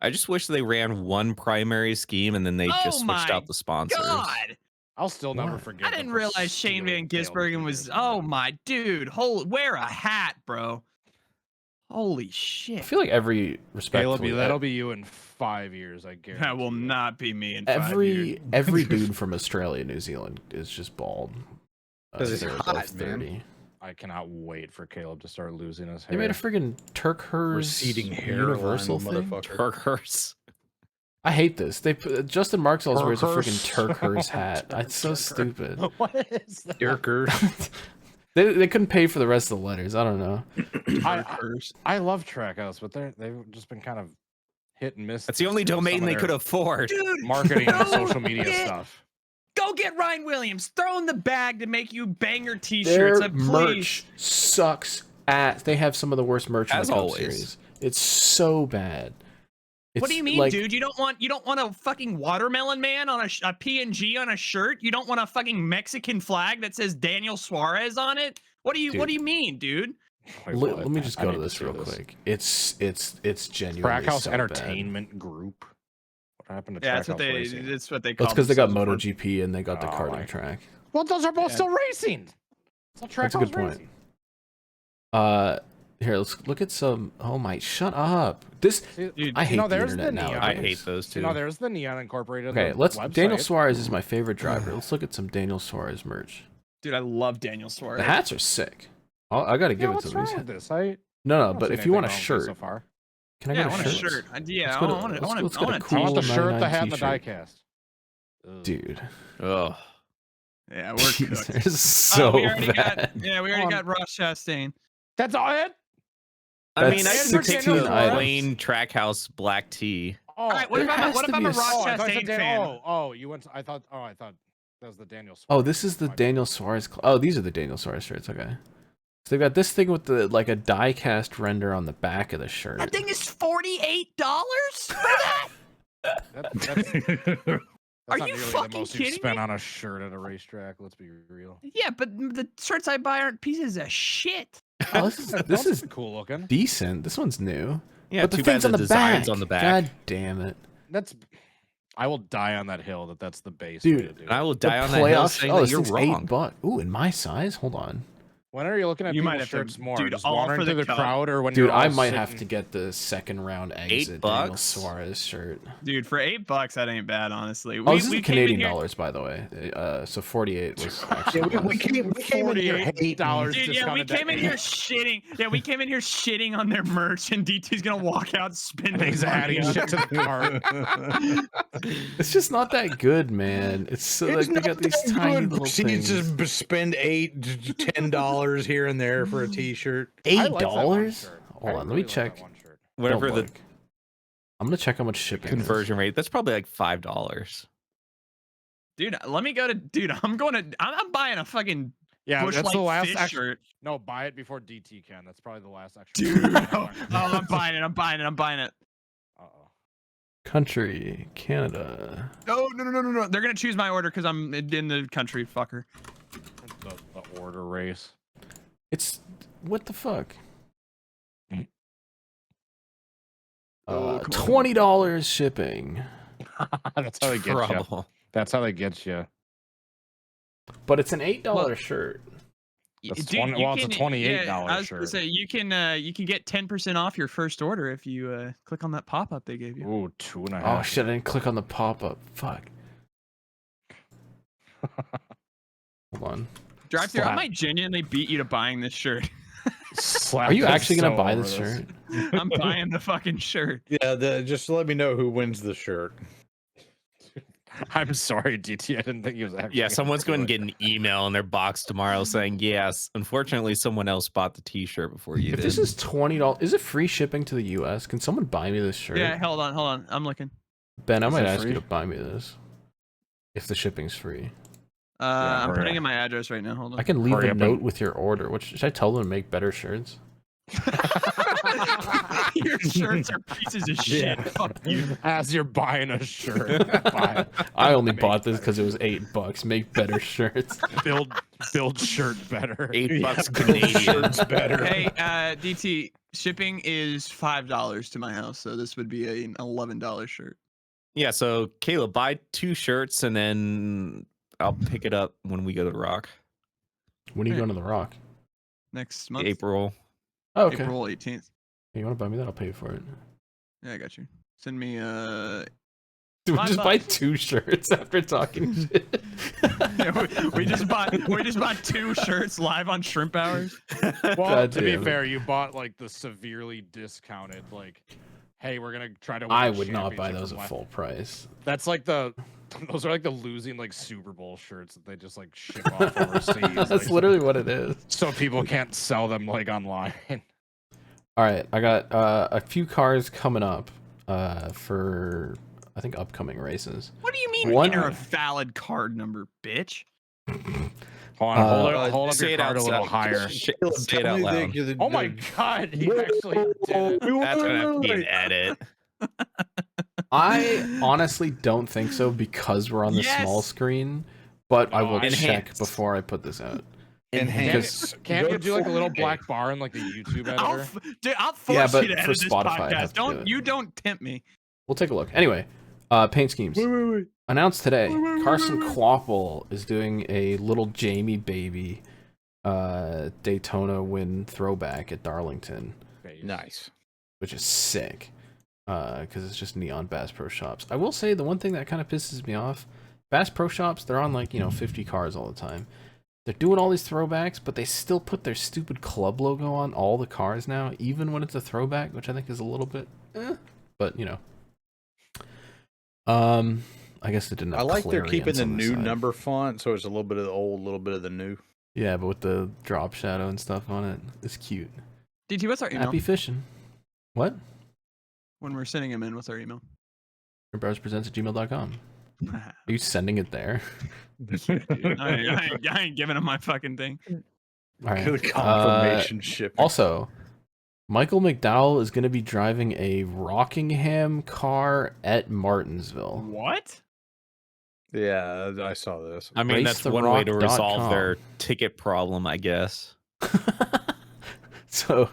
I just wish they ran one primary scheme and then they Oh just switched my out the sponsors. God, I'll still never What? forget. I them didn't for realize Shane Van stealing Caleb Gisbergen was. Peters. Oh my dude, wear a hat, bro. Holy shit. I feel like every Caleb, respectfully, that'll be you in 5 years. I guarantee. That will you. not be me in 5 years. every dude from Australia, New Zealand is just bald. 'Cause it's they're hot, above man. 30. I cannot wait for Caleb to start losing his hair. They made a friggin' Turkhurst Receding Universal hairline, thing. motherfucker. Turkhurst. I hate this. They put, Justin Marks wears a freaking Turkhurst. Turkhurst hat. It's so stupid. What is that? Dirker. They couldn't pay for the rest of the letters. I don't know. I love Trackhouse, but they've just been kind of hit and miss. That's the only with some domain of they their could afford. Dude, marketing and go social media get- stuff. Go get Ryan Williams. Throw in the bag to make you banger Their t-shirts. Please. merch sucks ass. They have some of the worst merch in As the Cup always. series. It's so bad. What do It's you mean, like- dude? You don't want a fucking watermelon man on a PNG on a shirt? You don't want a fucking Mexican flag that says Daniel Suarez on it? What do you Dude. mean, dude? Wait, Let, what? let me just I go need to this see real quick. It's genuinely Trackhouse so Entertainment Group. What happened to Yeah, that's Trackhouse what they. Racing? That's what they bad. call. That's because they got themselves. MotoGP and they got the Oh, karting my- track. Well, those are both Yeah. still racing. It's not That's a good Trackhouse point. Racing. Here, let's look at some. Oh my, shut up! This See, Dude, I hate the there's internet neon. nowadays. I hate those See, two. no, there's the neon incorporated. in okay. the Let's. Daniel website. Suarez is my favorite driver. Let's look at some Daniel Suarez merch. Dude, I love Daniel Suarez. The hats are sick. I gotta Yeah, give it what's to wrong these. with this? I No, don't but see if you want a anything wrong with shirt, this so far. can I Yeah, I get want a a shirt? shirt. Yeah, Let's I go to- want let's to. I get a want I want cool the shirt, the hat, and the $99 diecast. Ugh. Dude, Yeah, Ugh. we're these cooked. are so we already bad. got. Yeah, we already got Ross Chastain. That's all it. I mean, I That's can take 16 the items. plain Trackhouse black tee. Oh, All right, what There if I'm has what to if I'm be a a Ross I thought you Chastain said fan? you went. I thought that was the Daniel. Oh, this is the My bad. Daniel Suarez. Oh, these are the Daniel Suarez shirts. Okay. So they've got this thing with the like a die cast render on the back of the shirt. That thing is $48 for that. That's Are not you nearly fucking the most kidding you've spent me? on a shirt at a racetrack. Let's be real. Yeah, but the shirts I buy aren't pieces of shit. Oh, this is cool looking. decent. This one's new. Yeah, but the too bad thing's the on the design's back. on the back. God damn it, That's. I will die on that hill. That's the base. way dude! to do And I it. will The die on that hill playoff. saying Oh, that this you're thing's wrong. $8. Ooh, in my size. Hold on, When are you looking at You might people's have to- shirts more? dude, Just all wandering for through the the cup. crowd, or when dude. you're all I might have to sitting- get the second round exit Daniel $8? Suarez shirt. Dude, for $8, that ain't bad, honestly. Oh, this is we in came in Canadian here- dollars, by the way. So 48 was actually. Yeah, we less. came in here hating. $48 Dude, yeah, we discounted came in that- here shitting. Yeah, we came in here shitting on their merch, and DT's gonna walk out spending He's money. adding shit to the cart. It's just not that good, man. It's so like they got these tiny little Proceeds things. to spend $8 to $10 $8 here and there for a T-shirt. I like that one $8? shirt. Hold I on, let me really like check. that one shirt. Whatever Don't the look. I'm gonna check how much shipping conversion rate. That's probably like $5. Dude, let me go to. Dude, I'm buying a fucking Yeah, Bush that's Light the last fish actual. shirt. No, buy it before DT can. That's probably the last actual. Dude, oh, I'm buying it. I'm buying it. I'm buying it. Uh-oh. Country, Canada. No. They're gonna choose my order because I'm in the country, fucker. The order race. It's what the fuck? Oh, come on. $20 shipping, That's how they get you. Trouble. That's how they get you. but it's an $8 Well, shirt. That's Dude, 20 you well, it's a can- $28 yeah, I was gonna shirt. say you can get 10% off your first order if you click on that pop up they gave you. Ooh, 2.5. Oh shit! I didn't click on the pop-up. Fuck. Hold on. Drive through. I Slap. might genuinely beat you to buying this shirt. Slap Are you is actually gonna so buy over this shirt? I'm buying the fucking shirt. Yeah, just let me know who wins the shirt. I'm sorry, DT. I didn't think he was actually. Yeah, gonna someone's do going to it. get an email in their box tomorrow saying, yes, unfortunately, someone else bought the T-shirt before you If did. this is $20, is it free shipping to the U.S.? Can someone buy me this shirt? Yeah, hold on. I'm looking. Ben, I Is might it ask you free? to buy me this. If the shipping's free, I'm hurry putting up. in my address right now. Hold on. I can leave Hurry a up note and- with your order. What should I tell them to make better shirts? Your shirts are pieces of shit. Fuck you. As you're buying a shirt, buy, I only Make bought this better because it was $8. Make better shirts. build shirt better. $8 Build Canadian. shirts better. Hey, DT, shipping is $5 to my house, so this would be an $11 shirt. Yeah, so Caleb, buy 2 shirts and then I'll pick it up when we go to Rock. When are you Hey. going to the Rock? Next month, April. Oh, okay. April 18th. Hey, you want to buy me that? I'll pay for it. Yeah, I got you. Send me Dude, we $5. just buy 2 shirts after talking shit. Yeah, we just bought 2 shirts live on Shrimp Hours. Well, God to be damn it. fair, you bought like the severely discounted, like, hey, we're gonna try to. Win I the would not buy championship those from at last-" full price. That's like those are like the losing like Super Bowl shirts that they just like ship off overseas. That's like, literally what it is. so people can't sell them like online. All right, I got a few cars coming up for I think upcoming races. What do you mean One- enter a valid card number, bitch? Hold on, hold up Say your it card a little outside. higher. Say Caleb, it tell out me loud. Oh my god, he actually did it. That's gonna have to be an edit. I honestly don't think so because we're on the small Yes! screen, but I will check Enhanced. before I put this out. Enhance. Can't Go you do like a little 4K. black bar in like the YouTube editor? I'll force Yeah, but you to for edit this Spotify, I have podcast. to do it. Don't tempt me. We'll take a look. Anyway, paint schemes. Wait. Announced today, Carson Quapple is doing a little Jamie Baby Daytona win throwback at Darlington, Nice. which is sick because it's just neon Bass Pro Shops. I will say the one thing that kind of pisses me off, Bass Pro Shops, they're on like 50 cars all the time. They're doing all these throwbacks, but they still put their stupid club logo on all the cars now, even when it's a throwback, which I think is a little bit but I guess it didn't have I like they're keeping clarions the on new side. number font, so it's a little bit of the old, a little bit of the new. Yeah, but with the drop shadow and stuff on it, it's cute. DT, what's our email? Happy fishing. What? When we're sending him in, what's our email? Presents@gmail.com. Are you sending it there? I ain't giving him my fucking thing. All right. Good confirmation shipping. Also, Michael McDowell is going to be driving a Rockingham car at Martinsville. What? Yeah, I saw this. I mean, that's one way to resolve their ticket problem, I guess. So,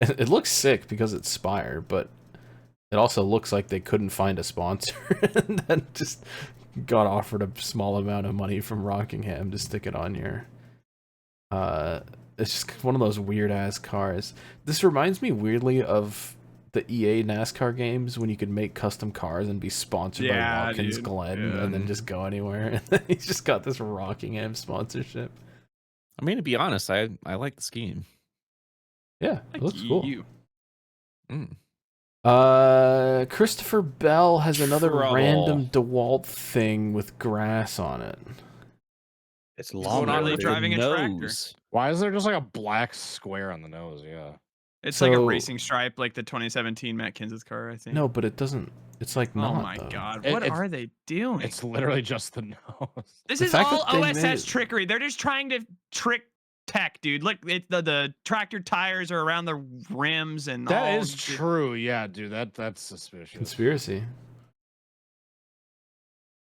it looks sick because it's Spire, but it also looks like they couldn't find a sponsor and then just got offered a small amount of money from Rockingham to stick it on your. It's just one of those weird ass cars. This reminds me weirdly of the EA NASCAR games when you could make custom cars and be sponsored by Watkins dude. Glen Yeah. and then just go anywhere. And then he's just got this Rockingham sponsorship. I mean, to be honest, I like the scheme. Yeah, it looks cool. You. Christopher Bell has another Trouble. random DeWalt thing with grass on it. It's long. long. Literally driving a tractor. nose. Why is there just like a black square on the nose? Yeah. It's like a So- racing stripe, like the 2017 Matt Kenseth's car, I think. No, but it doesn't. It's like Oh not. my though. god, It- what it's- are they doing? It's literally just the nose. This the is fact all that they made OSS it- trickery. They're just trying to trick tech, dude. Look, the tractor tires are around the rims and That all. is true. Yeah, dude. That's suspicious. Conspiracy.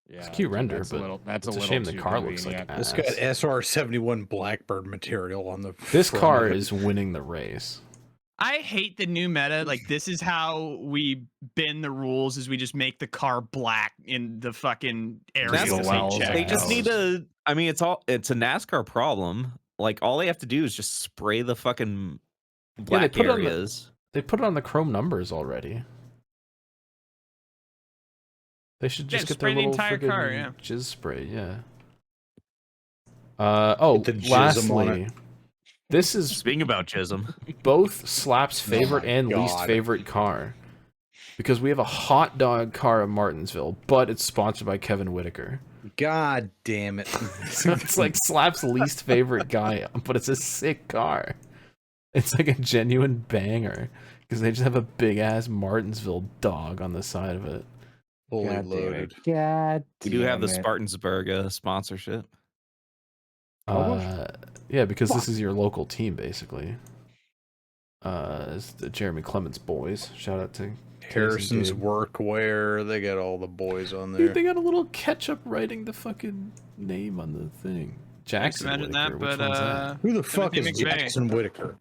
Yeah, a cute dude, render, that's but a little. That's it's a a little shame the too car looks like convenient. It's ass. got SR-71 Blackbird material on the. This front car of it. is winning the race. I hate the new meta. Like, this is how we bend the rules: is we just make the car black in the fucking area. That's to the say wells, check. They just need to. I mean, it's a NASCAR problem. Like all they have to do is just spray the fucking black put it on the- areas. They put it on the chrome numbers already. They should just get their spray the little entire car, friggin' yeah. jizz spray. Yeah. Oh, Get the jism on lastly, it. this is Speaking about Chisholm, both Slap's favorite my and least God. favorite car. Because we have a hot dog car in Martinsville, but it's sponsored by Kevin Whitaker. God damn it! So it's like Slap's least favorite guy, but it's a sick car. It's like a genuine banger. Because they just have a big ass Martinsville dog on the side of it. Fully God damn it. loaded. God. we do have the damn it. Spartansburg sponsorship. Yeah, because this is your local team, basically. It's the Jeremy Clements boys. Shout out to Harrison's Gabe. workwear. They got all the boys on there. Dude, they got a little ketchup writing the fucking name on the thing. Jackson imagine Whitaker. that, Which but one's that? Who the fuck Timothy is McVeigh. Jackson Whitaker?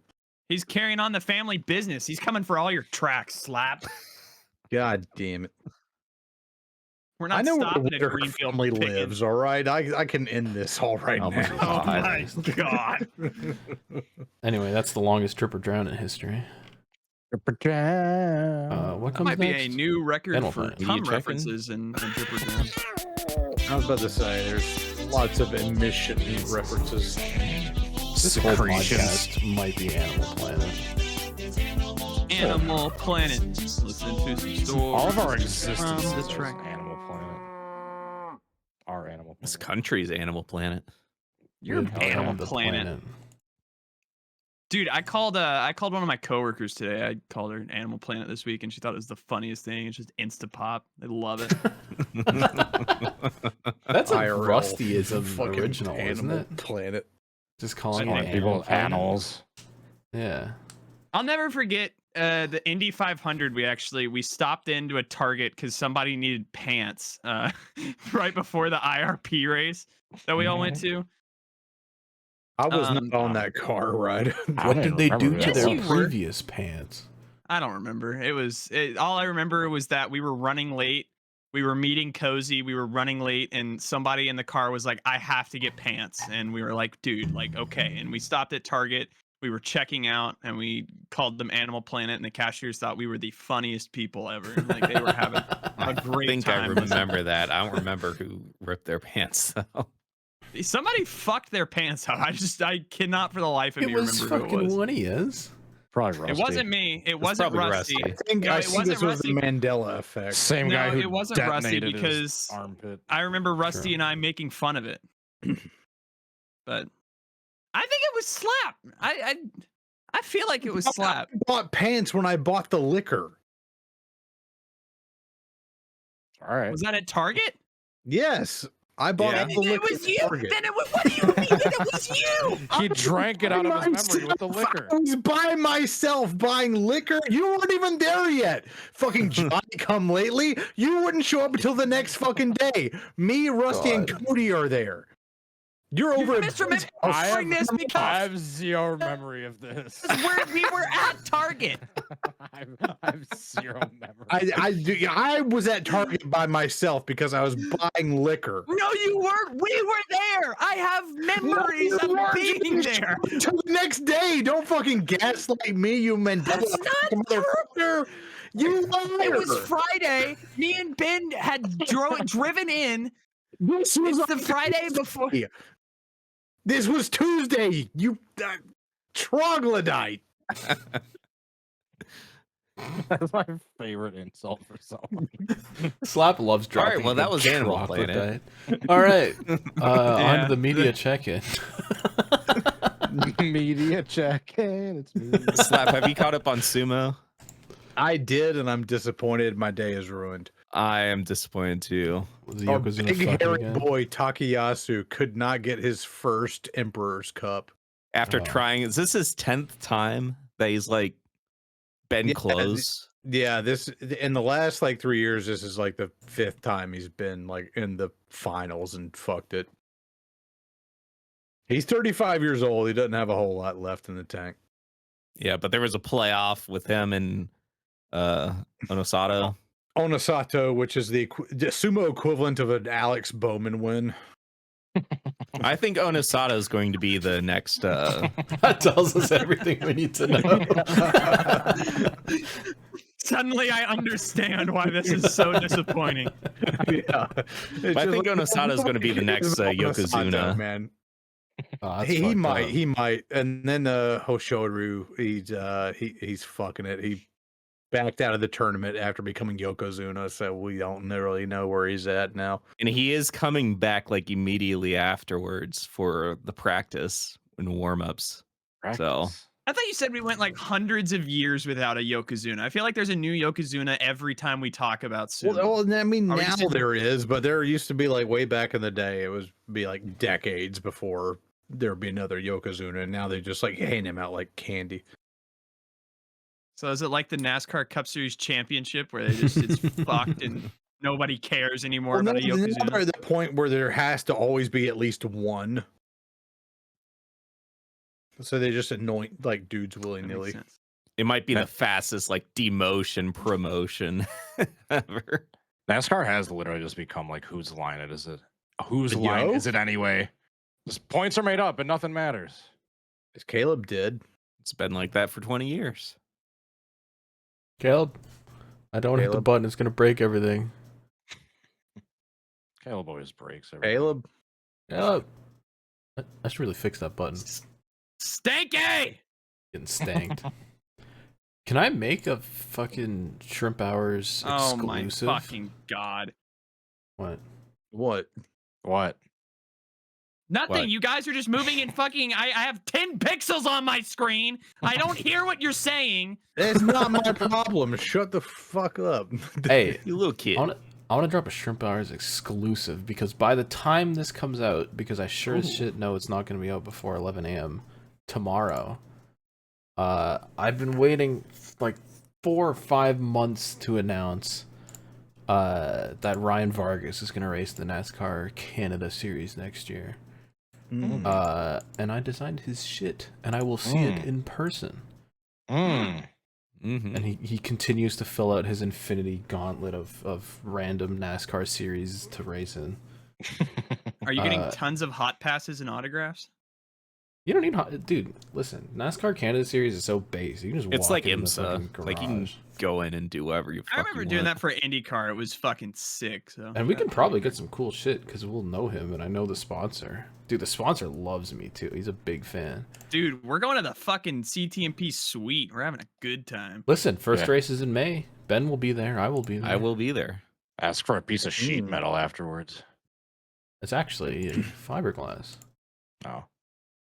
He's carrying on the family business. He's coming for all your tracks, Slap. God damn it! We're not I know where the stopping at Whitaker Greenfield family picking. lives. All right, I can end this all right Oh my now. Oh God. my god. Anyway, that's the longest trip or drown in history. What That comes might be next? a new record Animal for Planet. Media cum checking. references in Dripper Jam. I was about to say there's lots of emission references. This whole Secretions. podcast might be Animal Planet. Animal Planet. Listen to some stories. All of our existence from is the track. Animal Planet. Our Animal This Planet. country's Animal Planet. You're With Animal the Planet. Dude, I called one of my coworkers today. I called her Animal Planet this week, and she thought it was the funniest thing. It's just Instapop. I love it. That's a IRL Rustyism fucking original, isn't Animal it? Planet. Just calling Calling it people Animal Planet? animals. Yeah. I'll never forget the Indy 500. We stopped into a Target because somebody needed pants right before the IRP race that we all went to. I was not on that car ride. I What didn't did they do remember to that. Yes, their you were. previous pants? I don't remember. All I remember was that we were running late. We were meeting Cozy. We were running late, and somebody in the car was like, "I have to get pants," and we were like, "Dude, like, okay." And we stopped at Target. We were checking out, and we called them Animal Planet, and the cashiers thought we were the funniest people ever. And, like, they were having a I great think I time. remember that. I don't remember who ripped their pants. Though. Somebody fucked their pants out. I cannot for the life of It me was remember who it fucking was. one he is. Probably Rusty. It wasn't me. It wasn't probably Rusty. Rusty. I think No, I it see wasn't this was the Rusty. Mandela effect. Same No, guy who it wasn't Rusty detonated because his armpit. I remember Rusty Sure. and I making fun of it. But I think it was Slap. I feel like it was Slap. I bought pants when I bought the liquor. All right. Was that at Target? Yes, I bought Yeah. the Then liquor. it was you. at Target. Then it was. What do you mean? Then it was you. He drank it out of his memory with the Myself. liquor. I was by myself buying liquor. You weren't even there yet. Fucking Johnny come lately. You wouldn't show up until the next fucking day. Me, Rusty, and God. Cody are there. You're over at misremembering Ben's house. I Bring this I because have zero memory of this. we were at Target. I have zero memory. I was at Target by myself because I was buying liquor. No, you weren't. We were there. I have memories No, you of weren't. being You there. Until the next day. Don't fucking gaslight me, you Mandela That's not motherfucker. You liar. It was Friday. Me and Ben had driven in. This was It's the on Friday before. Tuesday. This was Tuesday. You troglodyte. That's my favorite insult for someone. Slap loves All right, dropping. well, that the was Animal truck with Planet. that. All right, on Yeah. to the media check-in. Media check-in. It's me. Slap, have you caught up on sumo? I did, and I'm disappointed. My day is ruined. I am disappointed too. Was the Our Yokozuna big fucking hairy again? boy Takayasu could not get his first Emperor's Cup. After Oh. trying, is this his 10th time that he's like been Yeah, close? Yeah, this in the last like 3 years, this is like the 5th time he's been like in the finals and fucked it. He's 35 years old. He doesn't have a whole lot left in the tank. Yeah, but there was a playoff with him and Onosato. Onosato, which is the sumo equivalent of an Alex Bowman win. I think Onosato is going to be the next. That tells us everything we need to know. Suddenly, I understand why this is so disappointing. Yeah, I think Onosato is going to be the next Yokozuna. man. Oh, that's He fucked might, up. he might, and then Hoshoru, he's fucking it. He backed out of the tournament after becoming Yokozuna, so we don't really know where he's at now. And he is coming back like immediately afterwards for the practice and warm-ups. So I thought you said we went like hundreds of years without a Yokozuna. I feel like there's a new Yokozuna every time we talk about sumo. Well, I mean, Are we now just- there is, but there used to be like way back in the day. It was be like decades before there'd be another Yokozuna, and now they just like hand him out like candy. So is it like the NASCAR Cup Series Championship where they just it's fucked and nobody cares anymore about a now they're Yokozuna? at the point where there has to always be at least one. So they just anoint like dudes willy That makes nilly. sense. it might be the fastest like demotion promotion ever. NASCAR has literally just become like, whose line it is it? Whose The line yo? is it anyway? Just points are made up and nothing matters. Is Caleb dead? It's been like that for 20 years. Caleb, I don't hit the Caleb? button. It's gonna break everything. Caleb always breaks everything. Caleb? Caleb, I should really fix that button. Stanky! Getting stanked. Can I make a fucking Shrimp Hours Oh my exclusive? fucking god. What? What? What? Nothing. What? You guys are just moving and fucking. I have 10 pixels on my screen. I don't hear what you're saying. It's not my problem. Shut the fuck up. Hey, You little kid. I want to drop a Shrimp Hours exclusive because by the time this comes out, because I sure as shit know it's not going to be out before 11 a.m. tomorrow. I've been waiting like 4 or 5 months to announce that Ryan Vargas is going to race the NASCAR Canada Series next year. And I designed his shit, and I will see it in person. Mm. Mhm. And he continues to fill out his infinity gauntlet of random NASCAR series to race in. Are you getting Uh, tons of hot passes and autographs? You don't need dude. Listen, NASCAR Canada Series is so base. You can just It's walk like in the IMSA. fucking Like you can garage. go in and do whatever you. I remember doing that for IndyCar. It was fucking sick. So And we can probably get some cool shit because we'll know him, and I know the sponsor. Dude, the sponsor loves me too. He's a big fan. Dude, we're going to the fucking CTMP suite. We're having a good time. Listen, first Yeah. race is in May. Ben will be there. I will be there. I will be there. Ask for a piece of sheet Mm. metal afterwards. It's actually fiberglass, No.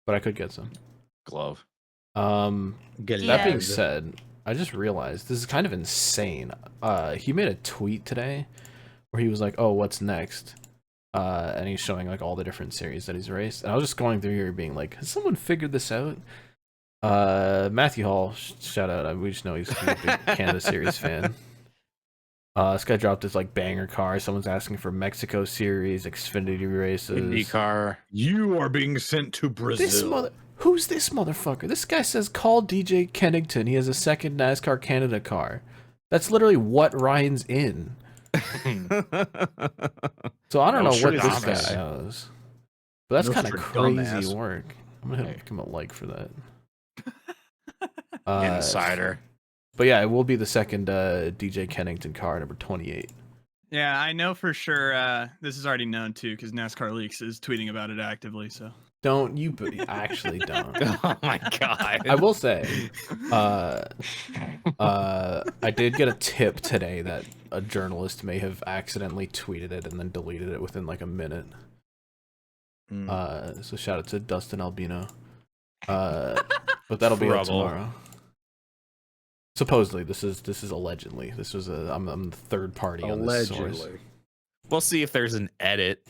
but I could get some. Glove. That being said, I just realized this is kind of insane. He made a tweet today where he was like, "Oh, what's next?" And he's showing like all the different series that he's raced. And I was just going through here, being like, "Has someone figured this out?" Matthew Hall, shout out. We just know he's a big Canada Series fan. This guy dropped his like banger car. Someone's asking for Mexico Series, Xfinity races. IndyCar. You are being sent to Brazil. Who's this motherfucker? This guy says call DJ Kennington. He has a second NASCAR Canada car. That's literally what Ryan's in. So I don't know what this Nostradamus. guy has. But that's kind of Nostradamus. crazy work. I'm gonna give him a like for that. Insider. But yeah, it will be the second DJ Kennington car, number 28. Yeah, I know for sure. This is already known too because NASCAR Leaks is tweeting about it actively. So Don't you actually don't. Oh my god. I will say, I did get a tip today that a journalist may have accidentally tweeted it and then deleted it within like a minute. So shout out to Dustin Albino. But that'll be up tomorrow. Supposedly, this is allegedly. This was I'm the third party on this source. We'll see if there's an edit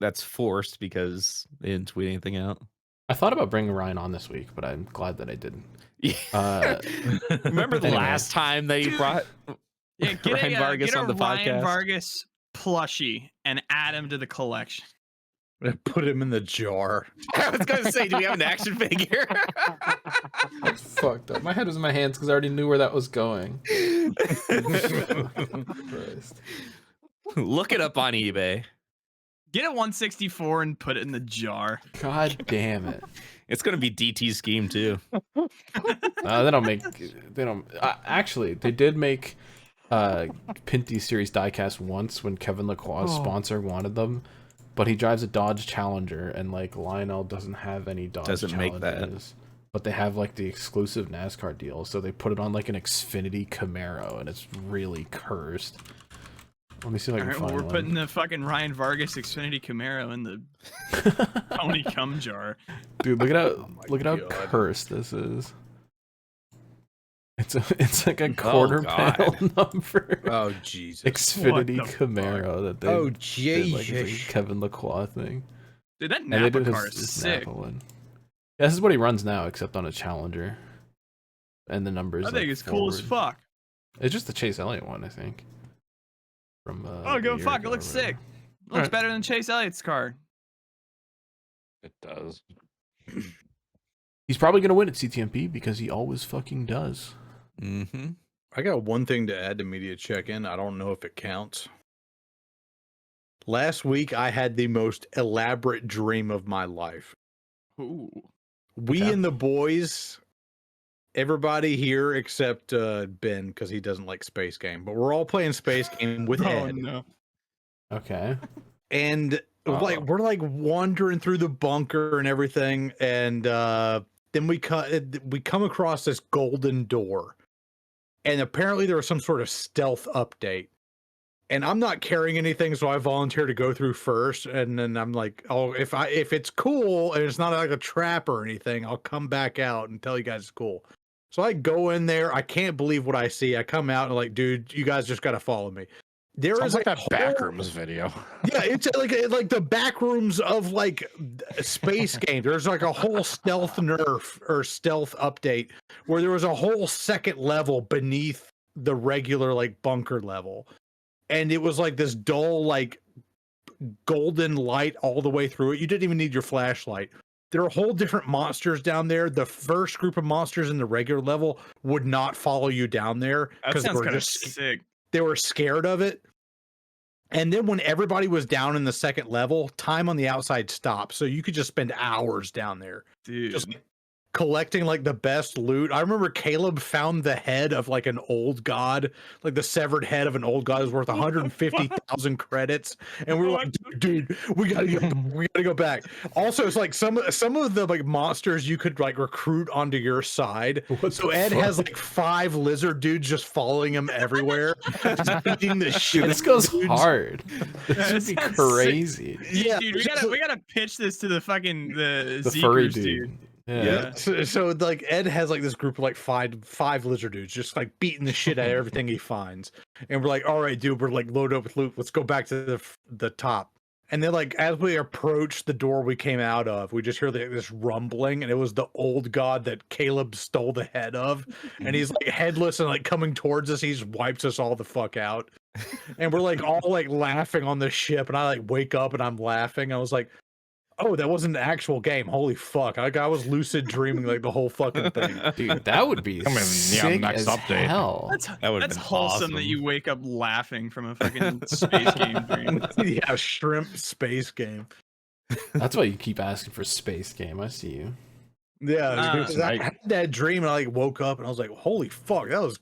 that's forced because they didn't tweet anything out. I thought about bringing Ryan on this week, but I'm glad that I didn't. Remember the last time that you brought Ryan Vargas on the podcast? Ryan Vargas plushie and add him to the collection. Put him in the jar. I was going to say, do we have an action figure? That's fucked up. My head was in my hands because I already knew where that was going. Christ. Look it up on eBay. Get a 164 and put it in the jar. God damn it. It's going to be DT's scheme too. They don't actually, they did make Pinty Series diecast once when Kevin Lacroix's sponsor wanted them, but he drives a Dodge Challenger and like Lionel doesn't have any Dodge Doesn't Challengers. make that. But they have like the exclusive NASCAR deal, so they put it on like an Xfinity Camaro and it's really cursed. Let me see if I can find we're one. putting the fucking Ryan Vargas Xfinity Camaro in the Tony cum jar. Dude, look at how cursed this is. It's like a quarter panel number. Oh Jesus! Xfinity Camaro that they did like a Kevin Lacroix thing. Dude, that Napa car is sick. Napa one. Yeah, this is what he runs now, except on a Challenger. And the numbers. I think it's cool as fuck. It's just the Chase Elliott one, I think. From oh, go fuck! It looks sick. It looks better than Chase Elliott's car. It does. He's probably gonna win at CTMP because he always fucking does. Mm-hmm. I got one thing to add to media check-in. I don't know if it counts. Last week, I had the most elaborate dream of my life. Ooh. We and the boys, everybody here except Ben, because he doesn't like Space Game, but we're all playing Space Game with Ed. No. Okay. And like we're like wandering through the bunker and everything, and then we come across this golden door. And apparently there was some sort of stealth update. And I'm not carrying anything, so I volunteer to go through first. And then I'm like, oh, if it's cool and it's not like a trap or anything, I'll come back out and tell you guys it's cool. So I go in there. I can't believe what I see. I come out and like, dude, you guys just got to follow me. There Sounds is like that backrooms video. Yeah, it's like the backrooms of like Space Game. There's like a whole stealth nerf or stealth update where there was a whole second level beneath the regular like bunker level, and it was like this dull like golden light all the way through it. You didn't even need your flashlight. There are whole different monsters down there. The first group of monsters in the regular level would not follow you down there because they were just sick. They were scared of it. And then when everybody was down in the second level, time on the outside stopped. So you could just spend hours down there. Dude. Just collecting like the best loot. I remember Caleb found the head of like an old god, like the severed head of an old god is worth 150,000 credits. And we were like, dude, we gotta go back. Also, it's like some of the like monsters you could like recruit onto your side. So Ed has like 5 lizard dudes just following him everywhere. Just eating the shit. Dude, this goes hard. This would be crazy. Yeah, dude, we gotta pitch this to the fucking the furry dude. Yeah. So like Ed has like this group of like five lizard dudes just like beating the shit out of everything he finds, and we're like, all right, dude, we're like loaded up with loot. Let's go back to the top. And then like as we approach the door we came out of, we just hear this rumbling, and it was the old god that Caleb stole the head of, and he's like headless and like coming towards us. He just wipes us all the fuck out, and we're like all like laughing on the ship, and I like wake up and I'm laughing. I was like, oh, that wasn't an actual game. Holy fuck. I was lucid dreaming like the whole fucking thing. Dude, that would be sick next as update. hell. That's wholesome awesome. that you wake up laughing from a fucking Space Game dream. Yeah, shrimp Space Game. That's why you keep asking for Space Game. I see you. Yeah, because I had that dream and I like woke up and I was like, holy fuck, that was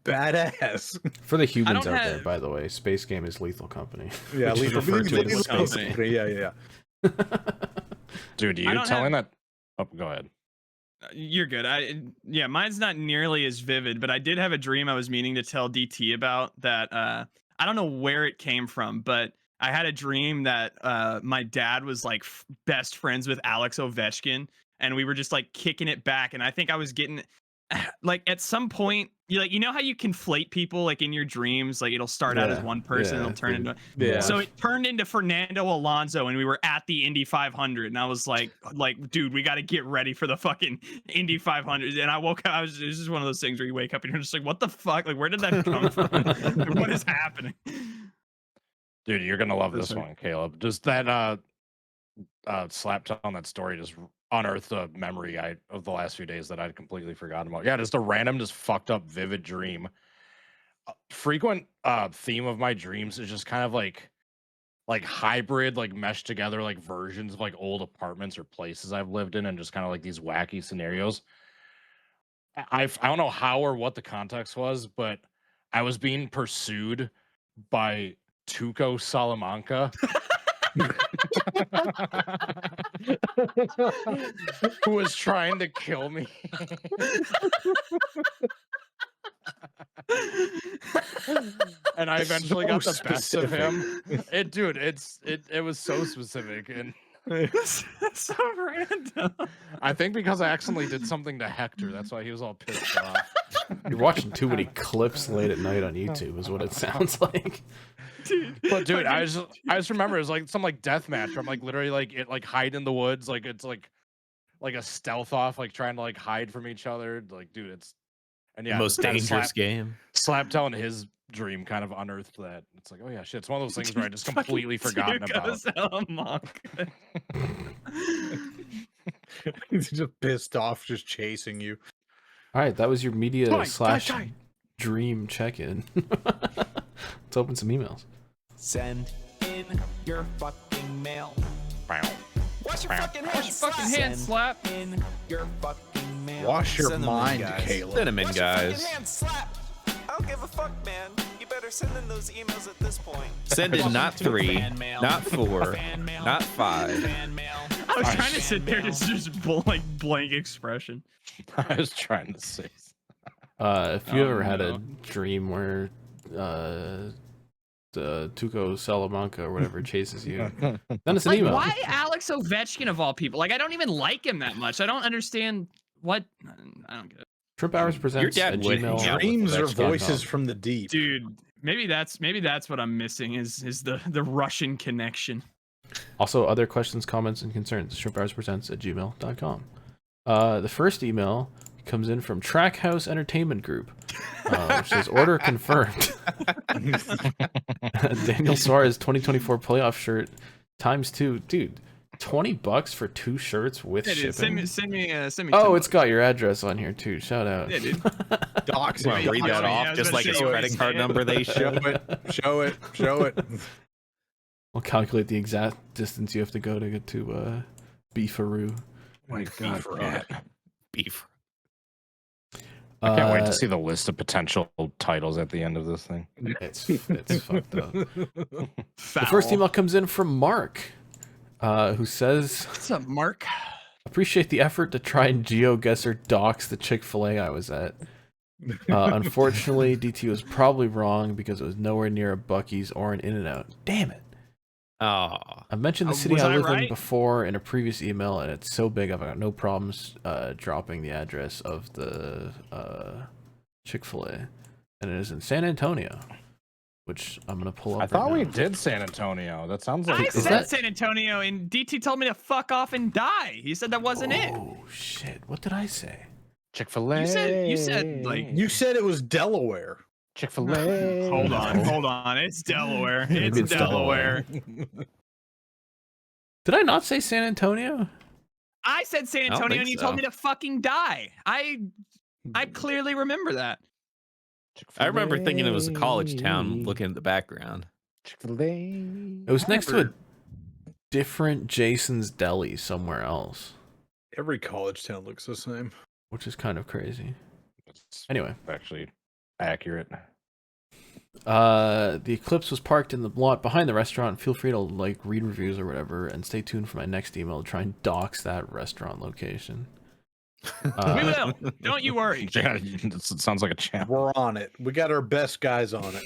badass. For the humans don't out there, have- by the way, Space Game is Lethal Company. Yeah, Which is Lethal referred to as Lethal Space Company. Game. Yeah. Dude, I you don't telling that? Oh, go ahead. You're good. Yeah, mine's not nearly as vivid, but I did have a dream I was meaning to tell DT about that. I don't know where it came from, but I had a dream that my dad was like best friends with Alex Ovechkin, and we were just like kicking it back. And I think I was getting like at some point, you know how you conflate people like in your dreams, like it'll start out as one person, it'll turn into so it turned into Fernando Alonso, and we were at the Indy 500, and I was like, dude, we got to get ready for the fucking Indy 500. And I woke up, it was just one of those things where you wake up and you're just like, what the fuck? Like, where did that come from? What is happening? Dude, you're gonna love this one, Caleb. Just that slap on that story just unearthed a memory of the last few days that I'd completely forgotten about. Yeah, just a random, just fucked up, vivid dream. Frequent theme of my dreams is just kind of like hybrid, like meshed together, like versions of like old apartments or places I've lived in, and just kind of like these wacky scenarios. I don't know how or what the context was, but I was being pursued by Tuco Salamanca. Who was trying to kill me. And I eventually got the best of him. It was so specific, and That's so random. I think because I accidentally did something to Hector, that's why he was all pissed off. You're watching too many clips late at night on YouTube, is what it sounds like. Dude, I just remember it was like some like death match where I'm like literally like hide in the woods, like it's like a stealth off, like trying to like hide from each other. Like, dude, it's the most dangerous game. Slaptown his dream kind of unearthed that. It's like, oh yeah, shit. It's one of those things where I just completely forgotten about. He's just pissed off, just chasing you. All right, that was your media / dream check-in. Let's open some emails. Send in your fucking mail. Bow. Wash your fucking hands. Slap. Send in your fucking mail. Wash your Send them in, mind, guys. Caleb. Send them in, Wash your guys. fucking hands. Slap. I don't give a fuck, man. You better send in those emails at this point. Send in not 3, Fan mail. not 4, Fan mail. not 5. Fan mail. I was trying to sit there just like blank expression. I was trying to say. If you ever had a dream where the Tuco Salamanca or whatever chases you, send us an email. Why Alex Ovechkin of all people? Like, I don't even like him that much. I don't understand what. I don't get it. Trip Hours presents Your a dad would Gmail. hang out Dreams are X.com. voices from the deep. Dude, maybe that's what I'm missing is the Russian connection. Also, other questions, comments, and concerns. triphours@gmail.com. The first email comes in from Trackhouse Entertainment Group, which says order confirmed. Daniel Suarez 2024 playoff shirt ×2, dude. $20 for 2 shirts with Yeah, dude, shipping. send me. Oh, it's got your address on here too. Shout out. Yeah, dude. Docs. Well, read that I off was just gonna like his say, credit card number they show. Show it. We'll calculate the exact distance you have to go to get to Beefaroo. My God, cat. Beef. I can't wait to see the list of potential titles at the end of this thing. It's fucked up. The first email comes in from Mark, who says, What's up, Mark? appreciate the effort to try and GeoGuessr dox the Chick-fil-A I was at. Unfortunately, DT was probably wrong because it was nowhere near a Buc-ee's or an In-N-Out. Damn it. Oh, I mentioned the city Was I I live in right? before in a previous email, and it's so big I've got no problems dropping the address of the Chick-fil-A. And it is in San Antonio, which I'm going to pull up I thought right we now. did San Antonio. That sounds like I Is said that- San Antonio, and DT told me to fuck off and die. He said that wasn't it. Oh, shit. What did I say? Chick-fil-A. You said like You said it was Delaware. Chick-fil-A. Hold on. It's Delaware. Maybe It's it's Delaware. Did I not say San Antonio? I said San don't Antonio, think and you told so. me to fucking die. I clearly remember that. I remember thinking it was a college town looking at the background. Chick-fil-A. It was next to a different Jason's Deli somewhere else, Every college town looks the same. which is kind of crazy. It's Anyway, actually accurate. The Eclipse was parked in the lot behind the restaurant. Feel free to like read reviews or whatever, and stay tuned for my next email to try and dox that restaurant location. We will. Don't you worry. Yeah, it sounds like a champ. We're on it. We got our best guys on it.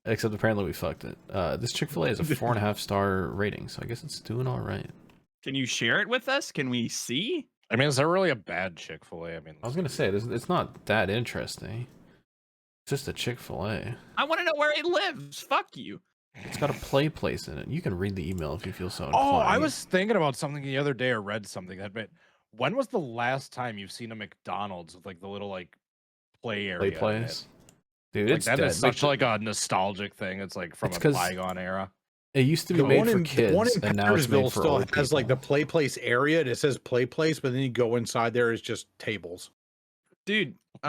Except apparently we fucked it. This Chick-fil-A is a 4.5-star rating, so I guess it's doing all right. Can you share it with us? Can we see? I mean, is there really a bad Chick-fil-A? I mean, I was gonna say it's not that interesting. It's just a Chick-fil-A. I want to know where it lives. Fuck you. It's got a play place in it. You can read the email if you feel so inclined. oh, I was thinking about something the other day, or read something that. But when was the last time you've seen a McDonald's with like the little like play area? play in it? place. Dude, Like, it's that dead. is such like a nostalgic thing. It's like from It's a 'cause- bygone era. It used to be made for kids, the one in and now it's made Pattersville for still old has like people. the play place area, and it says play place, but then you go inside there is just tables. Dude, It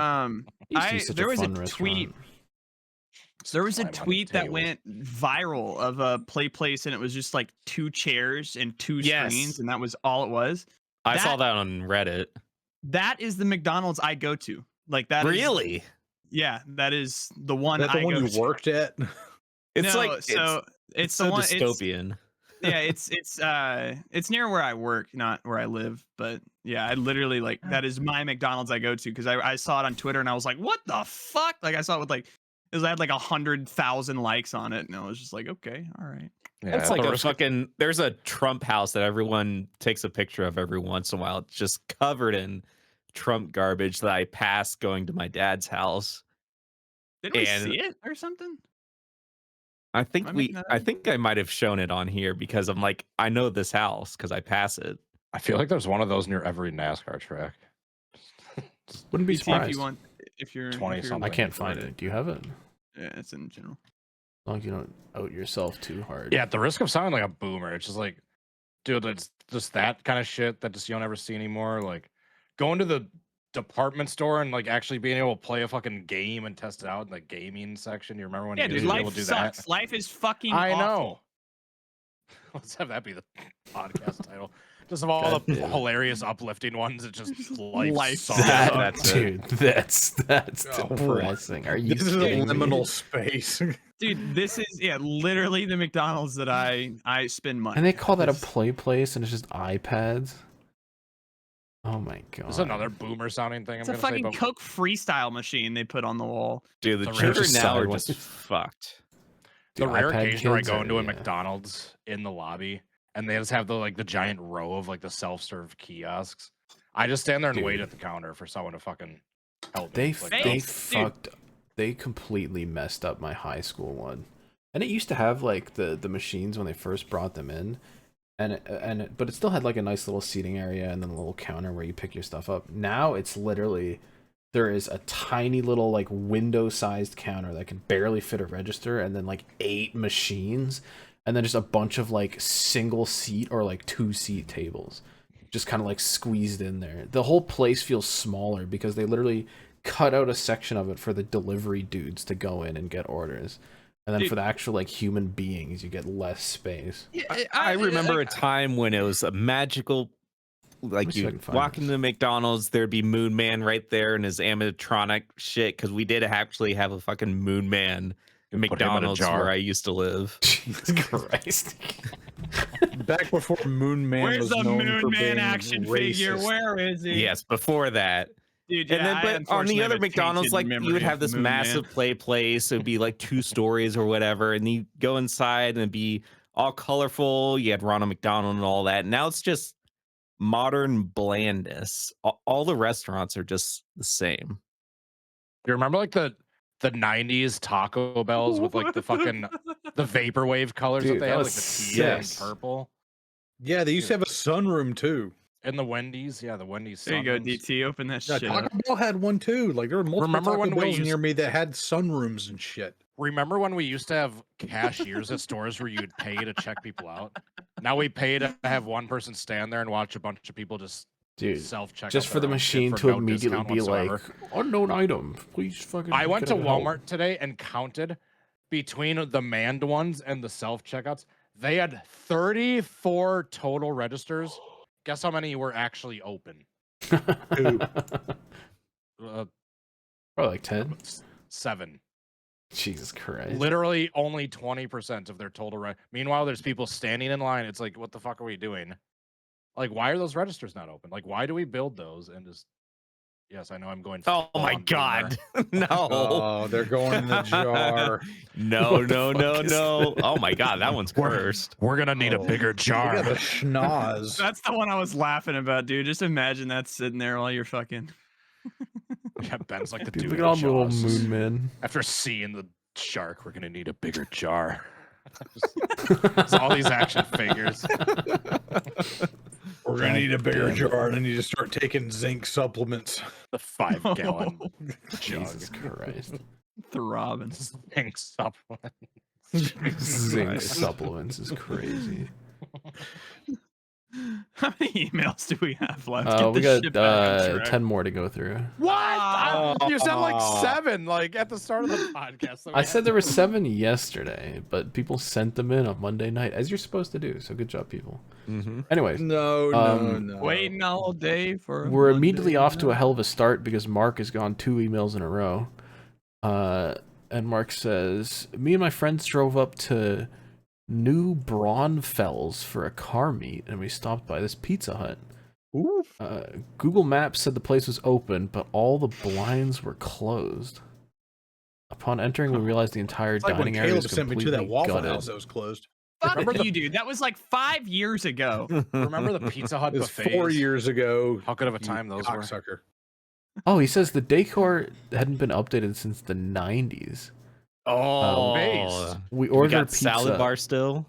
used to be such there was a fun tweet. restaurant. There was a Climb on the tweet that tables. went viral of a play place, and it was just like 2 chairs and 2 Yes. screens, and that was all it was. I saw that on Reddit. That is the McDonald's I go to. Like that. is- Really? yeah, that is the one Is that I the one go you to. worked at? It's No, like so it's the so one. dystopian. Yeah, it's near where I work, not where I live. But yeah, I literally like that is my McDonald's I go to because I saw it on Twitter and I was like, what the fuck? Like I saw it with like it had like 100,000 likes on it, and I was just like, okay, all right. Yeah, That's at like the a risk of- fucking. There's a Trump house that everyone takes a picture of every once in a while. It's just covered in Trump garbage that I pass going to my dad's house. Did we And- see it or something? I think Am I making that I up? think I might have shown it on here because I'm like, I know this house because I pass it. I feel like there's one of those near every NASCAR track. Wouldn't be BT, surprised. if you want, if you're 20 if you're- something. I can't find it. Do you have it? Yeah, it's in general. As long as you don't out yourself too hard. Yeah, at the risk of sounding like a boomer, it's just like, dude, it's just that kind of shit that just you don't ever see anymore. Like going to the department store and like actually being able to play a fucking game and test it out in the gaming section. You remember when Yeah, you dude, used to be able life to do sucks. that? Life is fucking. I awful. know. Let's have that be the podcast title. Just of all the Goddamn. hilarious, uplifting ones, it's just life, Life sucks. That, That's it. dude, that's Oh, depressing. Are you This is a kidding me? liminal space. Dude, this is literally the McDonald's that I spend money. And they call that a This- play place, and it's just iPads. Oh my god! There's another boomer sounding thing. It's I'm a gonna say, fucking but Coke freestyle machine they put on the wall. Dude, the The children rare now are sideways. just fucked. the Dude, rare iPad occasion where I kids go are- into a yeah. McDonald's in the lobby and they just have the giant row of like the self-serve kiosks. I just stand there and wait Dude. at the counter for someone to fucking help They me. Like, Hey, they dude. fucked. They completely messed up my high school one, and it used to have like the machines when they first brought them in, but it still had like a nice little seating area and then a little counter where you pick your stuff up. Now it's literally there is a tiny little like window-sized counter that can barely fit a register, and then like 8 machines, and then just a bunch of like single seat or like 2-seat tables, just kind of like squeezed in there. The whole place feels smaller because they literally cut out a section of it for the delivery dudes to go in and get orders, and then Dude. for the actual like human beings you get less space. I remember a time when it was a magical, like me see if I you can find walk this. into McDonald's, there'd be Moon Man right there and his animatronic shit because we did actually have a fucking Moon Man in Put him in a McDonald's jar. where I used to live. Jesus Christ. Back before Moon Man Where's was the known Moon for Man being action racist. figure? Where is he? Yes, before that. Dude. And Yeah, then, I but on unfortunately the have other a McDonald's, tainted like you memory would of have this Moon Man. massive play place. It would be like 2 stories or whatever, and you go inside and it'd be all colorful. You had Ronald McDonald and all that. Now it's just modern blandness. All the restaurants are just the same. you remember like the 90s Taco Bells with like the fucking the vaporwave colors Dude, that they that had, like was the teal and sick. purple. Yeah, they used to have a sunroom too. And the Wendy's, yeah, the Wendy's. There you go, Sunrooms. DT. Open that Yeah, shit Taco up. Bell had one too. Like there were multiple Remember Taco when we Bells used- near me that had sunrooms and shit. Remember when we used to have cashiers at stores where you'd pay to check people out? Now we pay to have one person stand there and watch a bunch of people just Dude, self-check. just out for the their own shit machine for to no immediately discount be whatsoever. like, unknown item, please fucking I went get to a help." Walmart today and counted between the manned ones and the self-checkouts. They had 34 total registers. Guess how many were actually open? Two. Uh, Probably like 10. 7. Jesus Christ. Literally only 20% of their total Meanwhile, there's people standing in line. It's like, what the fuck are we doing? Like, why are those registers not open? Like, why do we build those and just? Yes, I know I'm going. Oh my full-on god. boomer. No. Oh, they're going in the jar. No, What the no, fuck no, is no. Oh my god, that one's cursed. We're gonna need a Oh, bigger You jar. got the schnoz. That's the one I was laughing about, dude. Just imagine that sitting there while you're fucking. Yeah, Ben's like the Dude, dude. look at in all the little Jaws. moon men. After seeing the shark, we're gonna need a bigger jar. Just all these action figures. We're gonna need a bigger damn it. jar, and then you just start taking zinc supplements. The 5-gallon jug. Jesus Christ. Throbbing. Zinc supplement. Zinc supplements is crazy. How many emails do we have left? We Get this shit back on got track. 10 more to go through. What? You said like Oh. 7, like at the start of the podcast. So I said there were 7 yesterday, but people sent them in on Monday night, as you're supposed to do. So good job, people. Mm-hmm. Anyways, No, Um, Waiting all day for. a we're Monday immediately off to a night. hell of a start because Mark has gone 2 emails in a row. And Mark says, me and my friends drove up to New Braunfels for a car meet, and we stopped by this Pizza Hut. Ooh. Google Maps said the place was open, but all the blinds were closed. Upon entering, we realized the entire It's like when dining area Caleb was sent me to completely that Waffle gutted. House that was closed. Thought Remember of the- you, dude. That was like 5 years ago. Remember the Pizza Hut It was buffets? 4 years ago. How good of a you time those were. cocksucker. Oh, he says the decor hadn't been updated since the 90s. Oh, Based. We we ordered got pizza. salad bar still.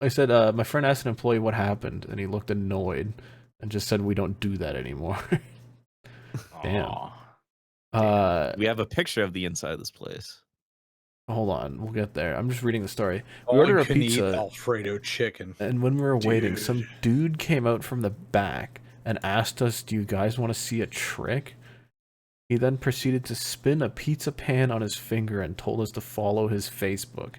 I said, my friend asked an employee what happened, and he looked annoyed and just said, we don't do that anymore. Damn. Aw. We have a picture of the inside of this place. Hold on, we'll get there. I'm just reading the story. We All ordered you a can eat pizza, Alfredo chicken. and when we were waiting, some Dude. dude came out from the back and asked us, do you guys want to see a trick? He then proceeded to spin a pizza pan on his finger and told us to follow his Facebook.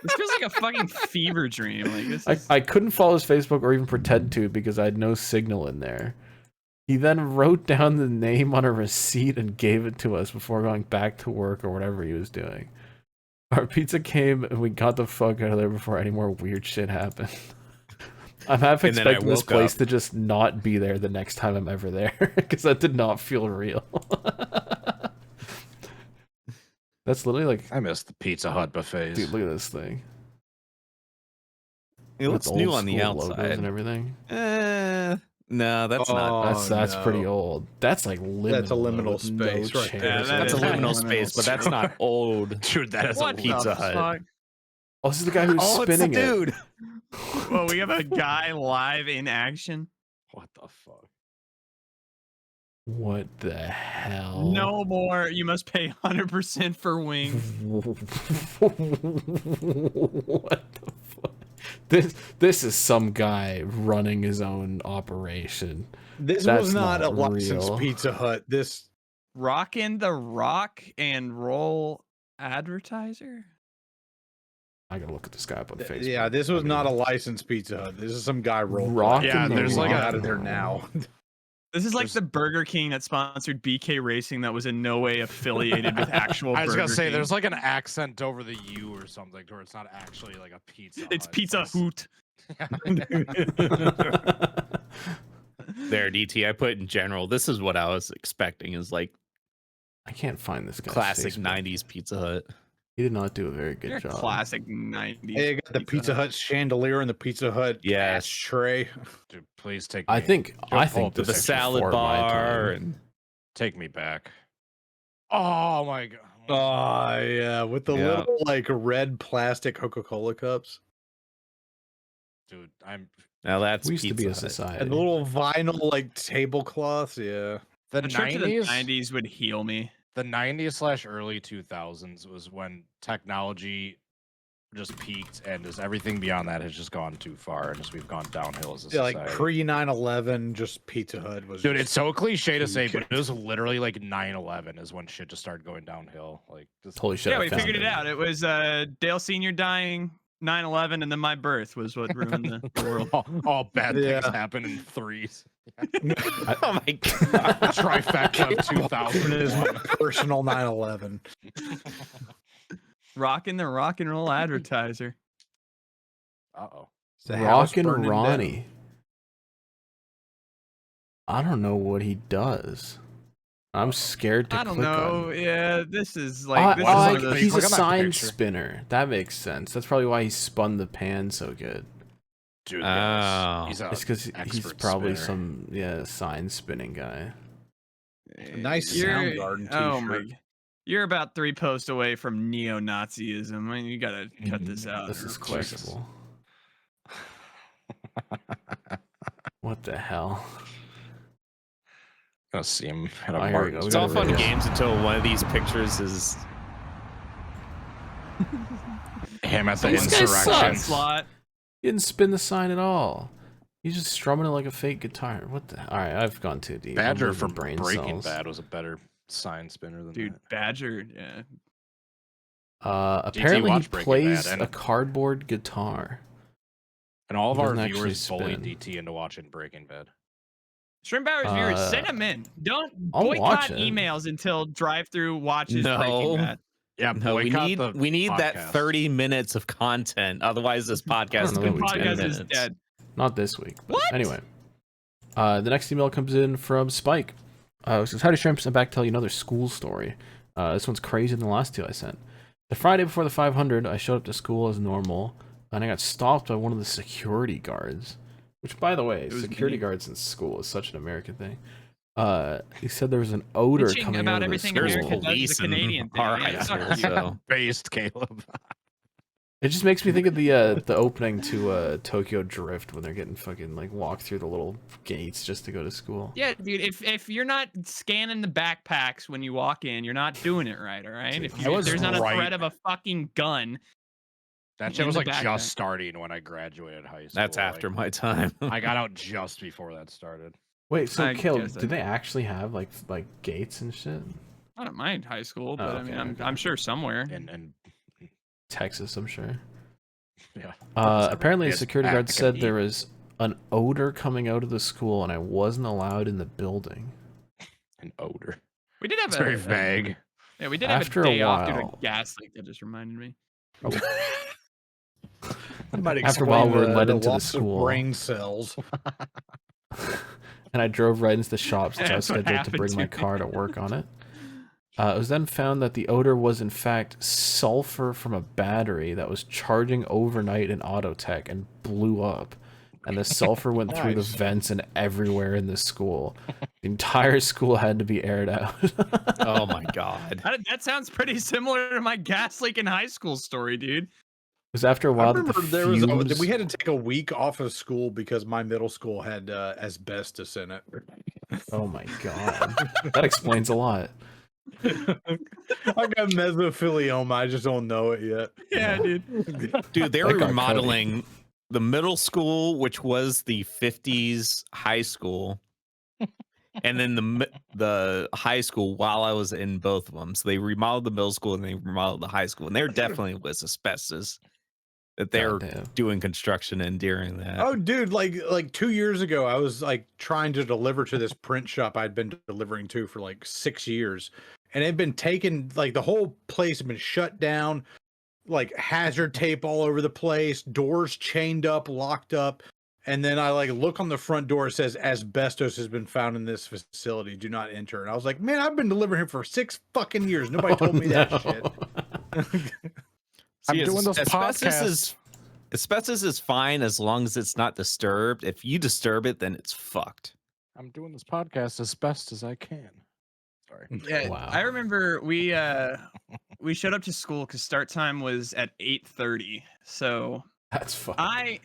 This feels like a fucking fever dream. Like this is... I couldn't follow his Facebook or even pretend to because I had no signal in there. He then wrote down the name on a receipt and gave it to us before going back to work or whatever he was doing. Our pizza came and we got the fuck out of there before any more weird shit happened. I'm half And then I expecting this woke place up. to just not be there the next time I'm ever there because that did not feel real. That's literally like, I miss the Pizza Hut buffets. dude, look at this thing. It With looks new old on the school logos outside. and everything. No, that's not. Oh, That's no. pretty old. That's like liminal. That's a liminal with no space right chairs. there. Yeah, That's a is liminal liminal space, but that's space. not old. Dude, that is What a the Pizza Hut. fuck? Oh, this is the guy who's Oh, it's the spinning it. dude. Well, we have a guy live in action. What the fuck? What the hell? No more. You must pay 100% for wings. What the fuck? This is some guy running his own operation. This That's was not a not licensed real. Pizza Hut. This Rockin' the rock and roll advertiser? I gotta look at this guy up on Facebook. yeah, this was I mean, not a licensed Pizza Hut. This is some guy rolling. Rock Yeah, and there's like roll. a- out of there now. This is like the Burger King that sponsored BK Racing that was in no way affiliated with actual I was Burger gonna say King. there's like an accent over the U or something, to where it's not actually like a pizza. It's Hut. Pizza like- Hoot. There, DT. I put in general. This is what I was expecting. Is like I can't find this guy. classic '90s Pizza Hut. He did not do a very You're good a job. classic 90s. Hey, I got the Pizza Hut chandelier and the Pizza Hut Yes. ashtray. Dude, please take me. I think pull up this The is salad before my bar time. and take me back. Oh my god. Oh yeah, with the Yeah. little like red plastic Coca-Cola cups Dude, I'm now that's We used to be Pizza a Hut. society. and the little vinyl like tablecloths. Yeah, the A trip to the 90s. 90s would heal me. The 90s / early 2000s was when technology just peaked, and just everything beyond that has just gone too far, and just we've gone downhill as a yeah, society. like pre 9/11, just Pizza Hut was. Dude, just- it's so cliche to say, but peak. it was literally like 9/11 is when shit just started going downhill. Like, just Holy shit! Yeah, I we found figured it out. It was Dale Sr. dying, 9/11, and then my birth was what ruined the world. all bad Yeah. things happen in threes. Oh my god. Trifecta of Hoffman is my 2000. personal 9/11. Rocking the rock and roll advertiser. Uh-oh. The house Rockin' burning down. Ronnie. I don't know what he does. I'm scared to I don't click know. on. Yeah, this is like this is oh, one like, of those. He's a click on that sign picture. spinner. That makes sense. That's probably why he spun the pan so good. Dude, Oh. he's a It's because he's expert probably spinner. some sign spinning guy. Nice You're- Soundgarden Oh my! t-shirt. You're about 3 posts away from neo-Nazism. I mean, you gotta cut this Mm, out. This is real quick. questionable. What the hell? Gonna see him at a Oh, here we Martin's. go. We It's got all a fun race. games until one of these pictures is Him at the This guy insurrection. sucks. Slot. He didn't spin the sign at all. He's just strumming it like a fake guitar. What the? All right, I've gone too deep. I'm Badger losing from brain Breaking cells. Bad was a better sign spinner than Dude, that. Badger. Yeah. Apparently he watched Breaking plays Bad, and- a cardboard guitar. And all of He our doesn't actually viewers bullied spin. DT into watching Breaking Bad. Shrimp Hours viewers, Uh, send them in. Don't I'll watch boycott it. emails until drive-through watches No. Breaking Bad. Yeah, no. We boycott need the that podcast. 30 minutes of content. Otherwise, this podcast know is that going we to be did. 10 Podcast is minutes. dead. Not this week. But What? Anyway. The next email comes in from Spike. It says, howdy shrimps, I'm back to tell you another school story. This one's crazier than the last two I sent. The Friday before the 500, I showed up to school as normal, and I got stopped by one of the security guards. Which, by the way, It was security me. guards in school is such an American thing. He said there was an odor Bitching coming about out of the everything school. There's America does is a police in Canadian thing. our Yeah, high it's school, not- so Based Caleb. It just makes me think of the opening to Tokyo Drift when they're getting fucking like walked through the little gates just to go to school. Yeah, dude. If you're not scanning the backpacks when you walk in, you're not doing it right. All right. Dude, If, I you, if was there's not a right. threat of a fucking gun, That In shit was the like backpack. just starting when I graduated high school. that's after like, my time. I got out just before that started. Wait, so I Caleb, guess do they actually have like gates and shit? not at my high school, but I mean, okay. I'm sure somewhere. And Texas, I'm sure. yeah. Apparently, a It's security guard back said in there the- was an odor coming out of the school, and I wasn't allowed in the building. An odor. We did have It's a very vague. yeah, we did After have a a day off due to while- gas leak. That just reminded me. That might After a while, explain we're led the into the loss of school. brain cells. And I drove right into the shop since I was That's what scheduled to bring my happened to car to work on it. It was then found that the odor was in fact sulfur from a battery that was charging overnight in Autotech and blew up. And the sulfur went through the Nice. vents and everywhere in the school. The entire school had to be aired out. Oh my god. That sounds pretty similar to my gas leak in high school story, dude. It was after a I while that remember the there was fumes... we had to take a week off of school because my middle school had asbestos in it. Oh my god. That explains a lot. I got mesothelioma. I just don't know it yet. Yeah, dude. Dude, they That were got remodeling the middle school, which was the 50s high school, and then the high school while I was in both of them. So they remodeled the middle school and they remodeled the high school, and there definitely was asbestos that they were Goddamn. doing construction in during that. Oh, dude, like 2 years ago, I was like trying to deliver to this print shop I'd been delivering to for like 6 years, and it had been taken. Like the whole place had been shut down, like hazard tape all over the place, doors chained up, locked up. And then I like look on the front door. It says asbestos has been found in this facility. Do not enter. And I was like, man, I've been delivering here for 6 fucking years. Nobody told me that shit. I'm doing this Asbestos is fine as long as it's not disturbed. If you disturb it, then it's fucked. I'm doing this podcast as best as I can. Sorry. Yeah, Wow. I remember we showed up to school because start time was at 8:30. So That's fucking...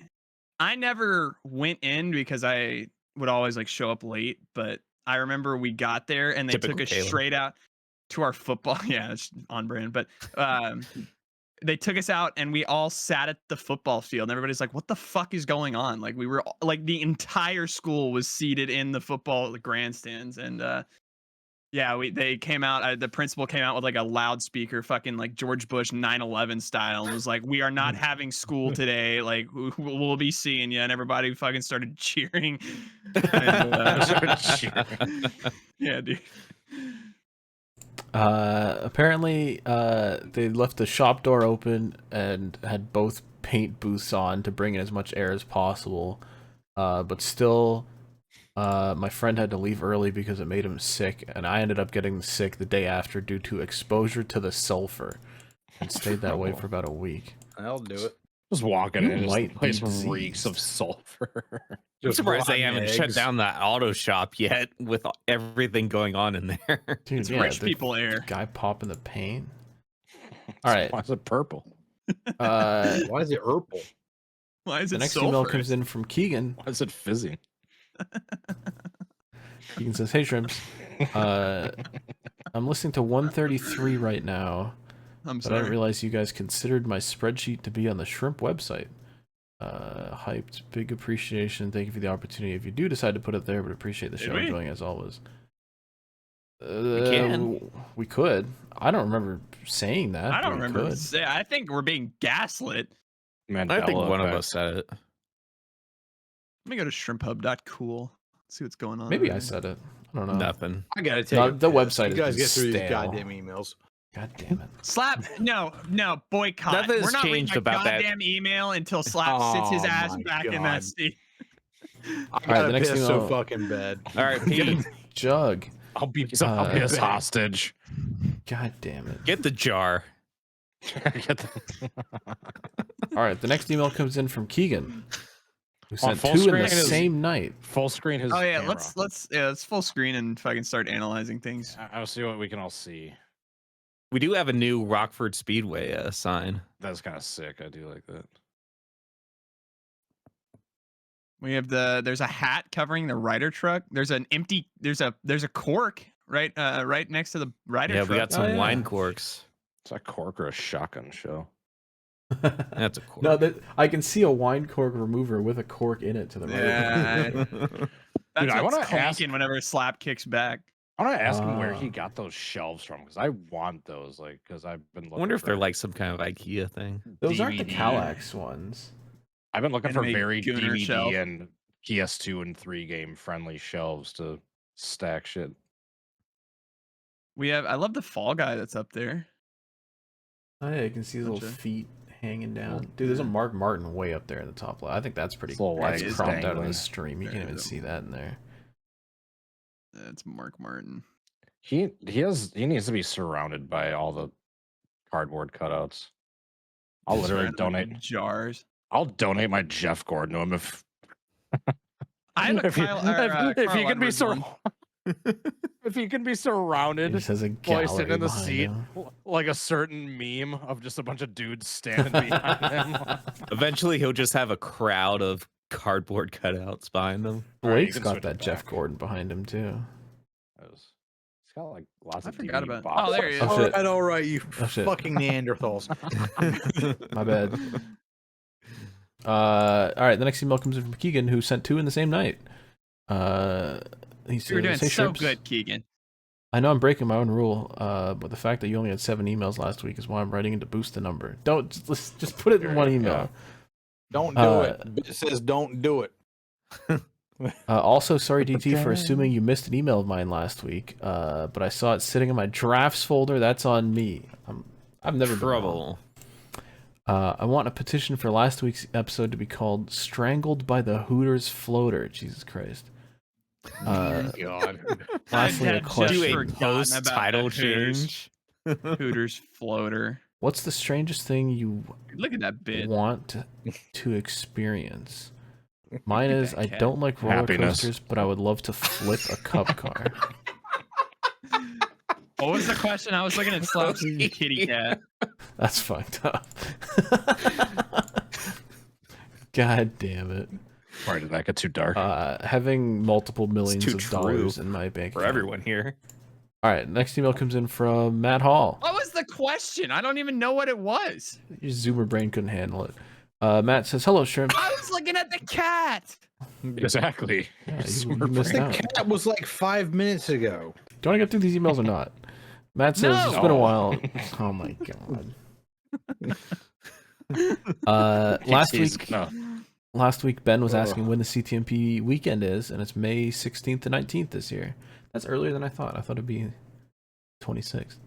I never went in because I would always like show up late, but I remember we got there and they Typical took us Caleb. straight out to our football. Yeah, it's on brand. But they took us out and we all sat at the football field. And everybody's like, "What the fuck is going on?" Like we were like the entire school was seated in the football grandstands, and Yeah, they came out. The principal came out with like a loudspeaker, fucking like George Bush 9/11 style, and was like, "We are not having school today. Like, we'll be seeing you." And everybody fucking started cheering. And, Started cheering. yeah, dude. Apparently, they left the shop door open and had both paint booths on to bring in as much air as possible. But still, my friend had to leave early because it made him sick, and I ended up getting sick the day after due to exposure to the sulfur, and stayed that way for about a week. I'll do it. Just walking You in, just might the place be reeks diseased. of sulfur. I'm surprised they rotten haven't shut eggs. down that auto shop yet with everything going on in there. Dude, It's yeah, rich the people air. guy popping the paint. All right. Why is it purple? Why is it purple? Why is The it next sulfurous? email comes in from Keegan. Why is it fizzing? Keegan says, "Hey Shrimps, I'm listening to 133 right now, I'm but I didn't sorry. realize you guys considered my spreadsheet to be on the Shrimp website. Hyped, big appreciation. Thank you for the opportunity. If you do decide to put it there, but appreciate the Did show. we? Enjoying as always. can. We could. I don't remember saying that. I but don't we remember. could. I think we're being gaslit. Mandela I think one of effect. us said it. Let me go to shrimphub.cool. See what's going on. Maybe over I there. said it. I don't know. Nothing. I gotta take No, a the piss. website You has guys been get through these stale. goddamn emails. God damn it. Slap. No, boycott. Nothing's We're not reading changed a about that. goddamn email until Slap sits his Oh ass my back in God. that seat. I right, gotta the next piss email- so fucking bad. All right, Pete, Jug. I'll be Uh, his hostage. God damn it. get the jar. Get the- All right, the next email comes in from Keegan, who On sent full 2 in screen the is- same night. Full screen his Oh yeah, camera. let's full screen and fucking start analyzing things. I'll see what we can all see. We do have a new Rockford Speedway sign. That's kind of sick. I do like that. We have there's a hat covering the Ryder truck. There's an empty there's a cork right right next to the Ryder Yeah, truck. we got some yeah. wine corks. It's a cork or a shotgun show. That's a cork. No, I can see a wine cork remover with a cork in it to the right. Yeah. That's Dude, I what's wanna ask- clanking whenever Slap kicks back. I want to ask him where he Ah. got those shelves from because I want those. Like, because I've been looking. I wonder if for they're like some kind of IKEA thing. Those aren't the DVD. Kallax ones. I've been looking for Anime very Gooner DVD shelf. and PS2 and 3 game friendly shelves to stack shit. I love the Fall Guy that's up there. Oh, yeah, you can see his little Bunch of- feet hanging down. Dude, there's a Mark Martin way up there in the top left. I think that's pretty His little that's legs cropped out in dangling. the stream. You There can't it even is. see that in there. That's Mark Martin. He needs to be surrounded by all the cardboard cutouts. I'll literally Surrounded by donate. jars. I'll donate my Jeff Gordon to him if I have a if he, Kyle, or, if Carl he can be Edwards one. if he can be He surrounded just has a while he's gallery sitting in the behind seat him. like a certain meme of just a bunch of dudes standing behind him. Eventually, he'll just have a crowd of cardboard cutouts behind him. All right, you Blake's can got switch that it Jeff back. Gordon behind him too. He's got like lots I of forgot DVD about- box oh, there he sets. is. Oh, shit. All right, you Oh, shit. fucking Neanderthals. My bad. All right, the next email comes in from Keegan, who sent 2 in the same night. He says, You were doing "Hey, so Shrimps, good, Keegan. I know I'm breaking my own rule, but the fact that you only had 7 emails last week is why I'm writing in to boost the number. Don't just put it in one email. Don't do it. It says don't do it. Also, sorry DT for assuming you missed an email of mine last week, but I saw it sitting in my drafts folder. That's on me. I've never been wrong. Trouble. I want a petition for last week's episode to be called "Strangled by the Hooters Floater." Jesus Christ. God. Lastly, a had just Do question. a forgotten post about title that Hooters. change. Hooters floater. What's the strangest thing you Look at that bit. want to experience? Mine Look at is that I cat. don't like roller Happiness. coasters, but I would love to flip a cup car. What was the question? I was looking at Slap's kitty cat. That's fucked up. God damn it. Why did that get too dark? Having multiple millions too of true dollars in my bank For account. everyone here. All right, next email comes in from Matt Hall. What was the question? I don't even know what it was. Your Zoomer brain couldn't handle it. Matt says, "Hello, Shrimp." I was looking at the cat. Exactly. Yeah, you Super missed brain. out. That was like 5 minutes ago. Do you want to get through these emails or not? Matt says it's been a while. Oh my god. Last week Ben was asking when the CTMP weekend is, and it's May 16th to 19th this year. That's earlier than I thought. I thought it'd be 26th.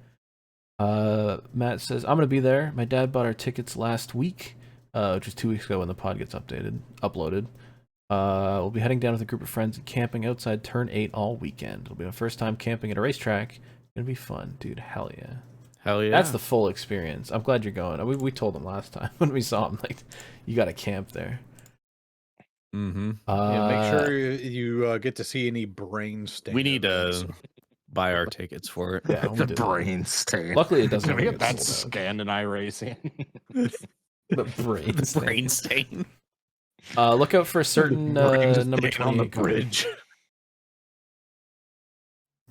Matt says I'm gonna be there. My dad bought our tickets last week, which was 2 weeks ago when the pod gets uploaded. We'll be heading down with a group of friends and camping outside Turn 8 all weekend. It'll be my first time camping at a racetrack. Gonna be fun, dude. Hell yeah. Hell yeah. That's the full experience. I'm glad you're going. We told him last time when we saw him, like, you got to camp there. Mm-hmm. Make sure you get to see any brain stains. We need to buy our tickets for it. Yeah, The brain stain. Luckily, it doesn't Can we ever get get that sold out. scanned in iRacing? The brain The stain. brain stain. Look out for a certain number stain 28 on the coming. bridge.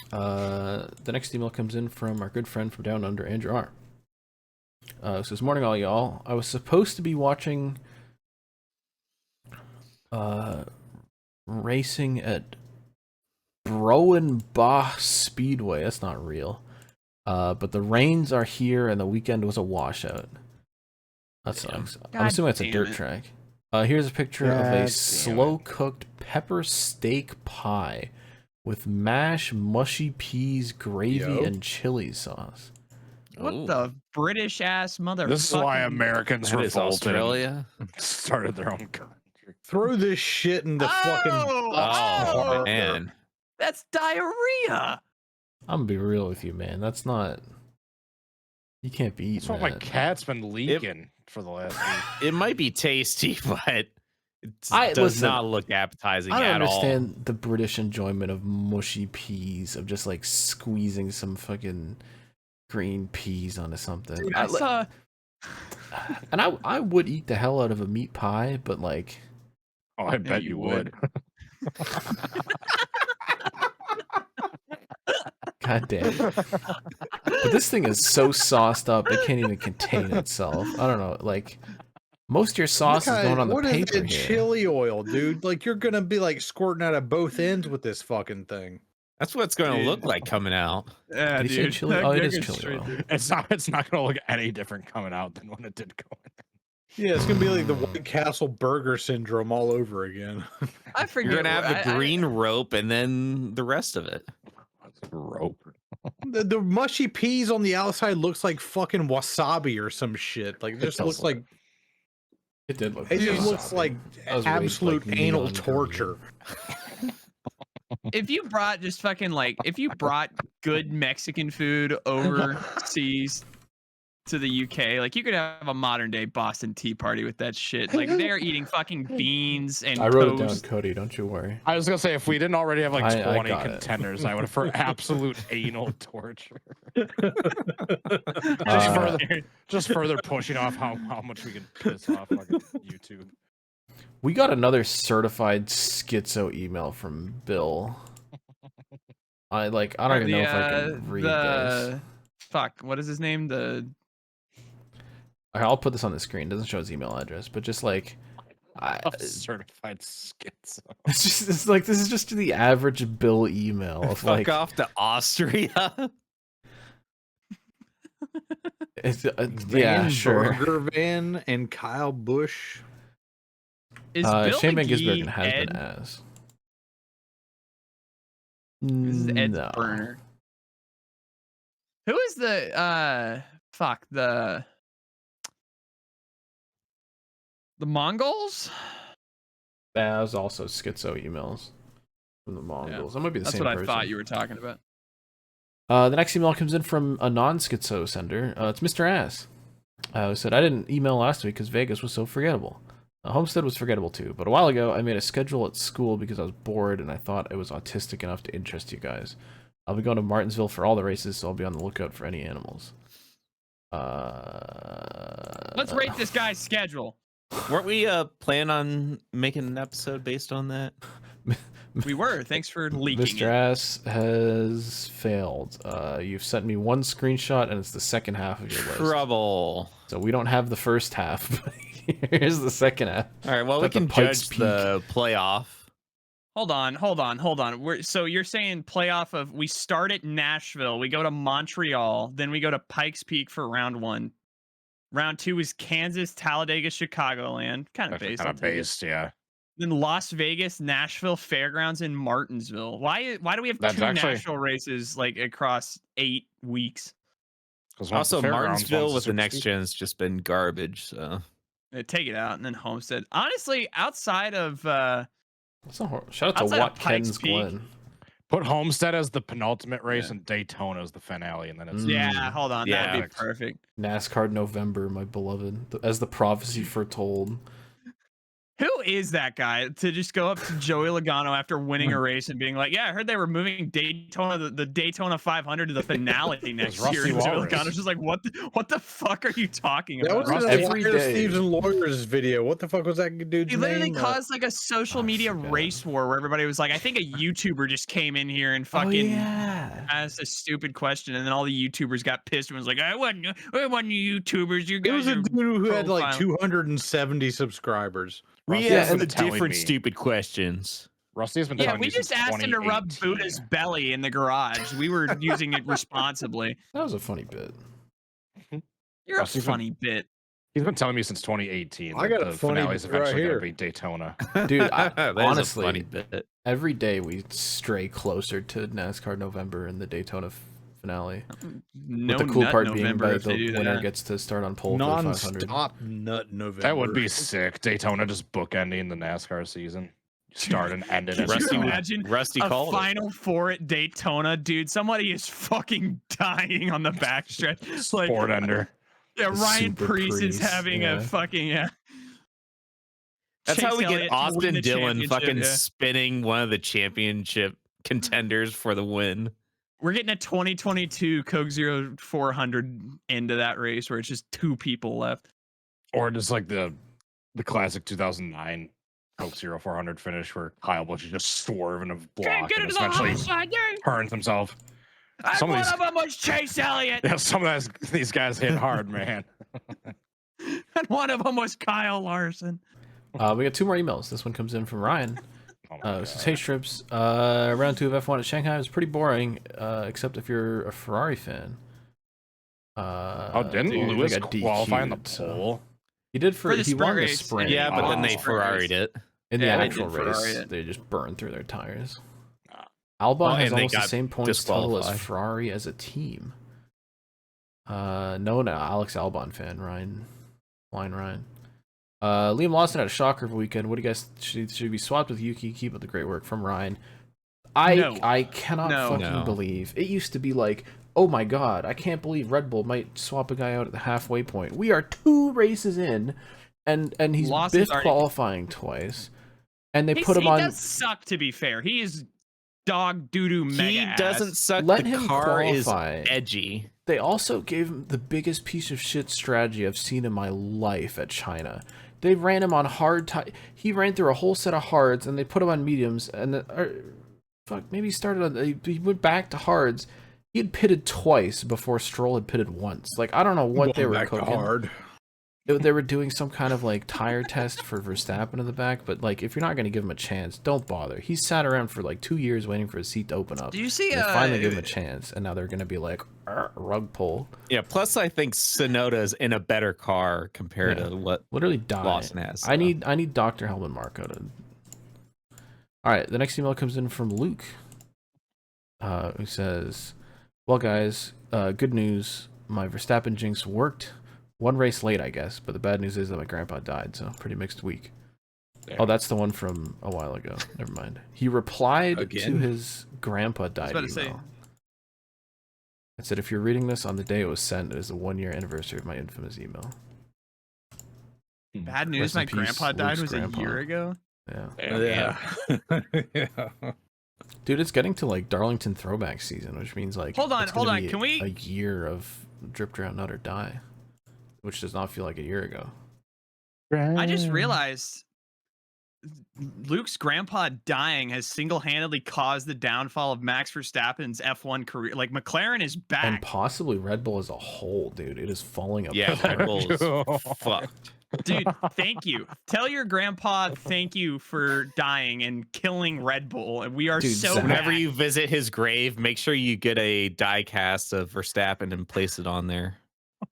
The next email comes in from our good friend from Down Under, Andrew R. Says, morning all y'all. I was supposed to be watching racing at Broenbach Speedway. That's not real. But the rains are here and the weekend was a washout. That sucks. I'm assuming it's a dirt track. Here's a picture of a slow-cooked pepper steak pie with mashed mushy peas, gravy, and chili sauce. What the British ass motherfucker? This is why Americans That is revolted Australia. and started their own country. Throw this shit in the fucking. Oh, man. That's diarrhea. I'm gonna be real with you, man. That's not. You can't be That's eating what my that. cat's been leaking for the last week. It might be tasty, but it does listen, not look appetizing I don't at all. understand the British enjoyment of mushy peas, of just like squeezing some fucking green peas onto something. Dude, I saw. And I would eat the hell out of a meat pie, but like, Oh, I bet you would. god damn it. But this thing is so sauced up it can't even contain itself. I don't know, like most of your sauce is going on the What is paper that here. chili oil, dude? Like you're gonna be like squirting out of both ends with this fucking thing. That's what it's going to look like coming out. Yeah, Did he say dude. chili? Oh, it is That goes chili straight oil. through. It's not gonna look any different coming out than when it did go in. Yeah, it's gonna be like the White Castle burger syndrome all over again. I forget. You're going to have the I- green rope and then the rest of it. Rope. The mushy peas on the outside looks like fucking wasabi or some shit. Like it just looks like It did look. it just wasabi. looks like That was way, absolute like, anal neon green. torture. If you brought just fucking like, if you brought good Mexican food overseas to the UK, like you could have a modern day Boston Tea Party with that shit. Like they're eating fucking beans and I wrote it down, toast. Cody. Don't you worry. I was gonna say if we didn't already have like I 20 got it. contenders, I would have for absolute anal torture. Uh, Just further pushing off how much we can piss off fucking YouTube. We got another certified schizo email from Bill. I don't even know if I can read this. Fuck, what is his name? I'll put this on the screen. It doesn't show his email address, but just like, A certified schizo. it's like this is just the average Bill email of Fuck like, off to Austria. it's, yeah, Van sure. Burger Van and Kyle Busch. Is Bill Shane Van McGee Gisbergen has Ed? been as. This is Ed's No. burner. Who is the the Mongols? That was also schizo emails from the Mongols. That might be the That's same what person. I thought you were talking about. The next email comes in from a non-schizo sender. It's Mr. Ass. Who said, I didn't email last week because Vegas was so forgettable. Homestead was forgettable too, but a while ago I made a schedule at school because I was bored and I thought it was autistic enough to interest you guys. I'll be going to Martinsville for all the races, so I'll be on the lookout for any animals. Let's rate this guy's schedule. Weren't we planning on making an episode based on that? We were. Thanks for leaking Mr. it. Ass has failed. You've sent me one screenshot and it's the second half of your list. Trouble. So we don't have the first half, but here's the second half. All right, well, we At the can Pikes judge Peak. the playoff. Hold on. So you're saying playoff of we start at Nashville, we go to Montreal, then we go to Pikes Peak for round 1. Round 2 is Kansas, Talladega, Chicagoland. Kind of based. Kind of based, yeah. Then Las Vegas, Nashville, Fairgrounds, and Martinsville. Why do we have That's 2 actually- national races like across 8 weeks? Also, Martinsville with the next gen has just been garbage. So Take it out, and then Homestead. Honestly, outside of Shout out to outside of Watkins Pikes Peak. Glen. Put Homestead as the penultimate race Yeah. and Daytona as the finale, and then it's yeah, hold on, Yeah. that'd be perfect. NASCAR November, my beloved, as the prophecy foretold. Who is that guy to just go up to Joey Logano after winning a race and being like, "Yeah, I heard they were moving Daytona, the Daytona 500 to the finale next year." Rusty And Joey Walrus. Logano's just like, "What the fuck are you talking That about?" was in Every the day. Thieves and Lawyers video. What the fuck was that dude's He literally name? caused like a social I media forgot. race war where everybody was like, I think a YouTuber just came in here and Oh fucking yeah. asked a stupid question, and then all the YouTubers got pissed and was like, I wasn't YouTubers. You It guys was a are dude who had like profiling." 270 subscribers. we Rusty ask has the been telling different me- stupid questions. Rusty has been Yeah, telling we me just since asked him to rub 2018. Buddha's belly in the garage. We were using it responsibly. That was a funny bit. You're a Rusty's been- funny bit. He's been telling me since 2018 I that got a the funny finale is bit right eventually here. going to be Daytona. Dude, That is a honestly, funny bit. every day we stray closer to NASCAR November and the Daytona finale. No With the cool nut part November being by if they the do winner that. gets to start on pole for the 500. Non-stop nut November. That would be sick. Daytona just bookending the NASCAR season. Start and end it. Could at you Rusty- Daytona. imagine Rusty a called it. Final Four at Daytona, dude? Somebody is fucking dying on the backstretch. It's like, Sport ender. yeah, The Ryan Super Priest is Priest, having yeah. a fucking That's Chase how we Elliott get to win Austin the Dillon championship, fucking yeah. spinning one of the championship contenders for the win. We're getting a 2022 Coke Zero 400 into that race where it's just 2 people left. Or just like the classic 2009 Coke Zero 400 finish where Kyle Busch is just swerving a block and essentially turns himself. And Some of one these- of them was Chase Elliott, Yeah, some of these guys hit hard, man. and one of them was Kyle Larson. We got 2 more emails. This one comes in from Ryan. Oh my It says, God. hey Strips, round 2 of F1 at Shanghai was pretty boring, except if you're a Ferrari fan. Oh, didn't dude, Lewis they got qualify in the DQ'd, so- pole? He did For the he sprint won the race, sprint. Yeah, but then Oh. they Ferrari'd it. In the Yeah, they actual did Ferrari race, it. they just burned through their tires. Ah. Albon Well, has and they almost the got same points total as disqualified. Ferrari as a team. No, Alex Albon fan, Ryan. Liam Lawson had a shocker of a weekend. What do you guys should be swapped with Yuki? Keep up the great work from Ryan. No. I cannot No. fucking No. believe it used to be like, oh my god, I can't believe Red Bull might swap a guy out at the halfway point. We are 2 races in, and he's Lawson's biffed already- qualifying twice, and they He put him on. does suck, to be fair. He is dog doo-doo mega He ass. doesn't suck. Let the him car qualify. is edgy. They also gave him the biggest piece of shit strategy I've seen in my life at China. They ran him on hard he ran through a whole set of hards, and they put him on mediums, and maybe he started on. He went back to hards. He had pitted twice before Stroll had pitted once. Like, I don't know what they Going were back to cooking. hard. They were doing some kind of like tire test for Verstappen in the back, but like, if you're not going to give him a chance, don't bother. He sat around for like 2 years waiting for his seat to open up. Do you see? And they finally give him a chance, and now they're going to be like, rug pull. Yeah. Plus, I think Sonoda's in a better car compared Yeah. to what Literally die. Lawson has. I need Dr. Helmut Marko to. All right, the next email comes in from Luke, who says, "Well, guys, good news. My Verstappen jinx worked. 1 race late, I guess, but the bad news is that my grandpa died, so pretty mixed week." Damn. Oh, that's the one from a while ago. Never mind. He replied to Again? his grandpa died about to email. say. I said, if you're reading this on the day it was sent, it is the 1-year anniversary of my infamous email. Bad news. Rest in My peace, grandpa died Luke's was grandpa. a year ago. Yeah. Yeah. Dude, it's getting to like Darlington throwback season, which means like Hold on, it's gonna be Can we? a year of drip drown nut or die, which does not feel like a year ago. I just realized Luke's grandpa dying has single-handedly caused the downfall of Max Verstappen's F1 career. Like, McLaren is And back. possibly Red Bull as a whole, dude. It is falling apart. Yeah, Red Bull is fucked. Dude, thank you. Tell your grandpa thank you for dying and killing Red Bull. And we are Dude, so Zach- Whenever back. you visit his grave, make sure you get a die cast of Verstappen and place it on there.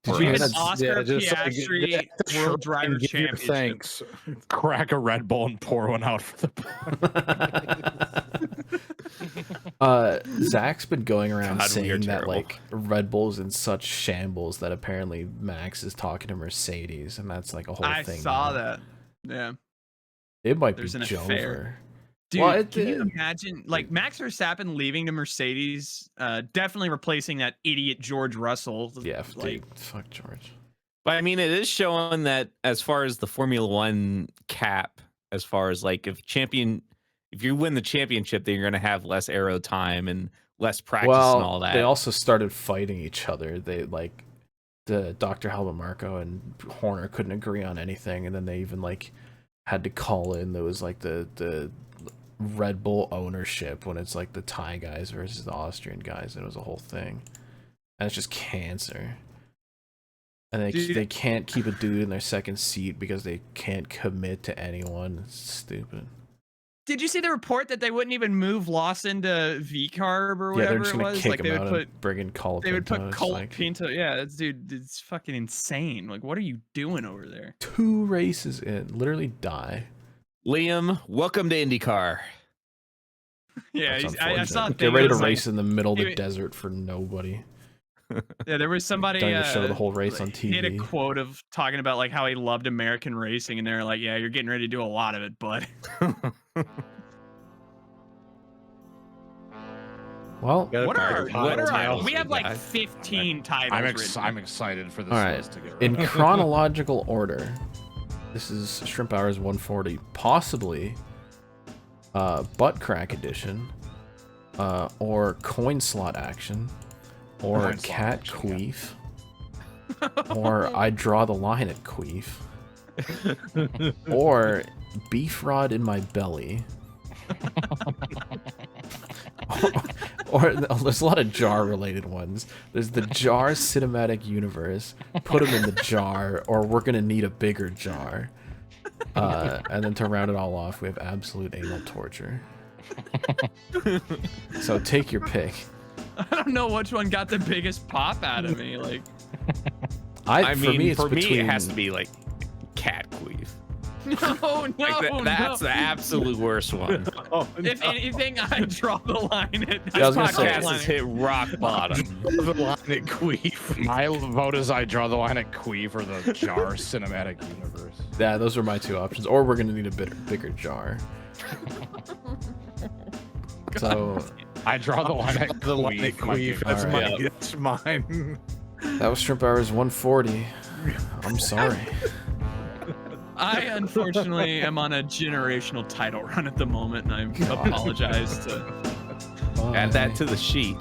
Did Or you hear even that? Oscar just like, Piastri shrine World Driver and give your Championship. thanks. Crack a Red Bull and pour one out for the. Zach's been going around God, we are saying that terrible. like Red Bull's in such shambles that apparently Max is talking to Mercedes, and that's like a whole I thing. saw now. that. Yeah. It might There's be an affair. Jover. Dude, Well, it can you did. imagine like Max Verstappen leaving to Mercedes, definitely replacing that idiot George Russell. Yeah, like, dude, fuck George. But I mean, it is showing that as far as the Formula One cap, as far as like if you win the championship, then you're going to have less aero time and less practice and all that. They also started fighting each other. They like the Dr. Helmut Marko and Horner couldn't agree on anything, and then they even like had to call in. There was like the Red Bull ownership when it's like the Thai guys versus the Austrian guys, and it was a whole thing. And it's just cancer. And they can't keep a dude in their second seat because they can't commit to anyone. It's stupid. did you see the report that they wouldn't even move Lawson to V-Carb or Yeah, they're whatever just it gonna was? kick Like him they out would put and bring in Colapinto. they would put It's Colt like Pinto. Yeah, that's dude, it's fucking insane. Like, what are you doing over there? 2 races in, literally die. Liam, welcome to IndyCar. Yeah, That's I saw. a unfortunate. thing Get ready that to was like- race in the middle of the he- desert for nobody. Yeah, there was somebody Don't even show the whole race on he had a TV. quote of talking about like how he loved American racing, and they're like, "Yeah, you're getting ready to do a lot of it, bud." Well, What are titles now. we have like Guys. 15 titles. written. I'm excited for this all right. list to get In rid chronological order, this is Shrimp Hours 140, possibly Butt Crack Edition, or Coin Slot Action, or Coin slot Cat action, yeah. Queef, or I Draw the Line at Queef, or Beef Rod in My Belly. or there's a lot of jar related ones. There's the jar cinematic universe, put them in the jar, or we're gonna need a bigger jar. And then to round it all off, we have absolute anal torture. So take your pick. I don't know which one got the biggest pop out of me. Like, For me, it's between, it has to be like Cat Queef. no, Like that's the absolute worst one. If anything, I draw the line at Yeah, I was This gonna say- podcast has hit rock bottom. The line at Queef. My vote is I Draw the Line at Queef or the Jar Cinematic Universe. Yeah, those are my 2 options. Or we're gonna need a bigger jar. So I Draw the Line at The line at Queef. Queef. That's Alright. that's mine. that was Shrimp Hours 140. I'm sorry. I unfortunately am on a generational title run at the moment, and I apologize to. Add that to the sheet.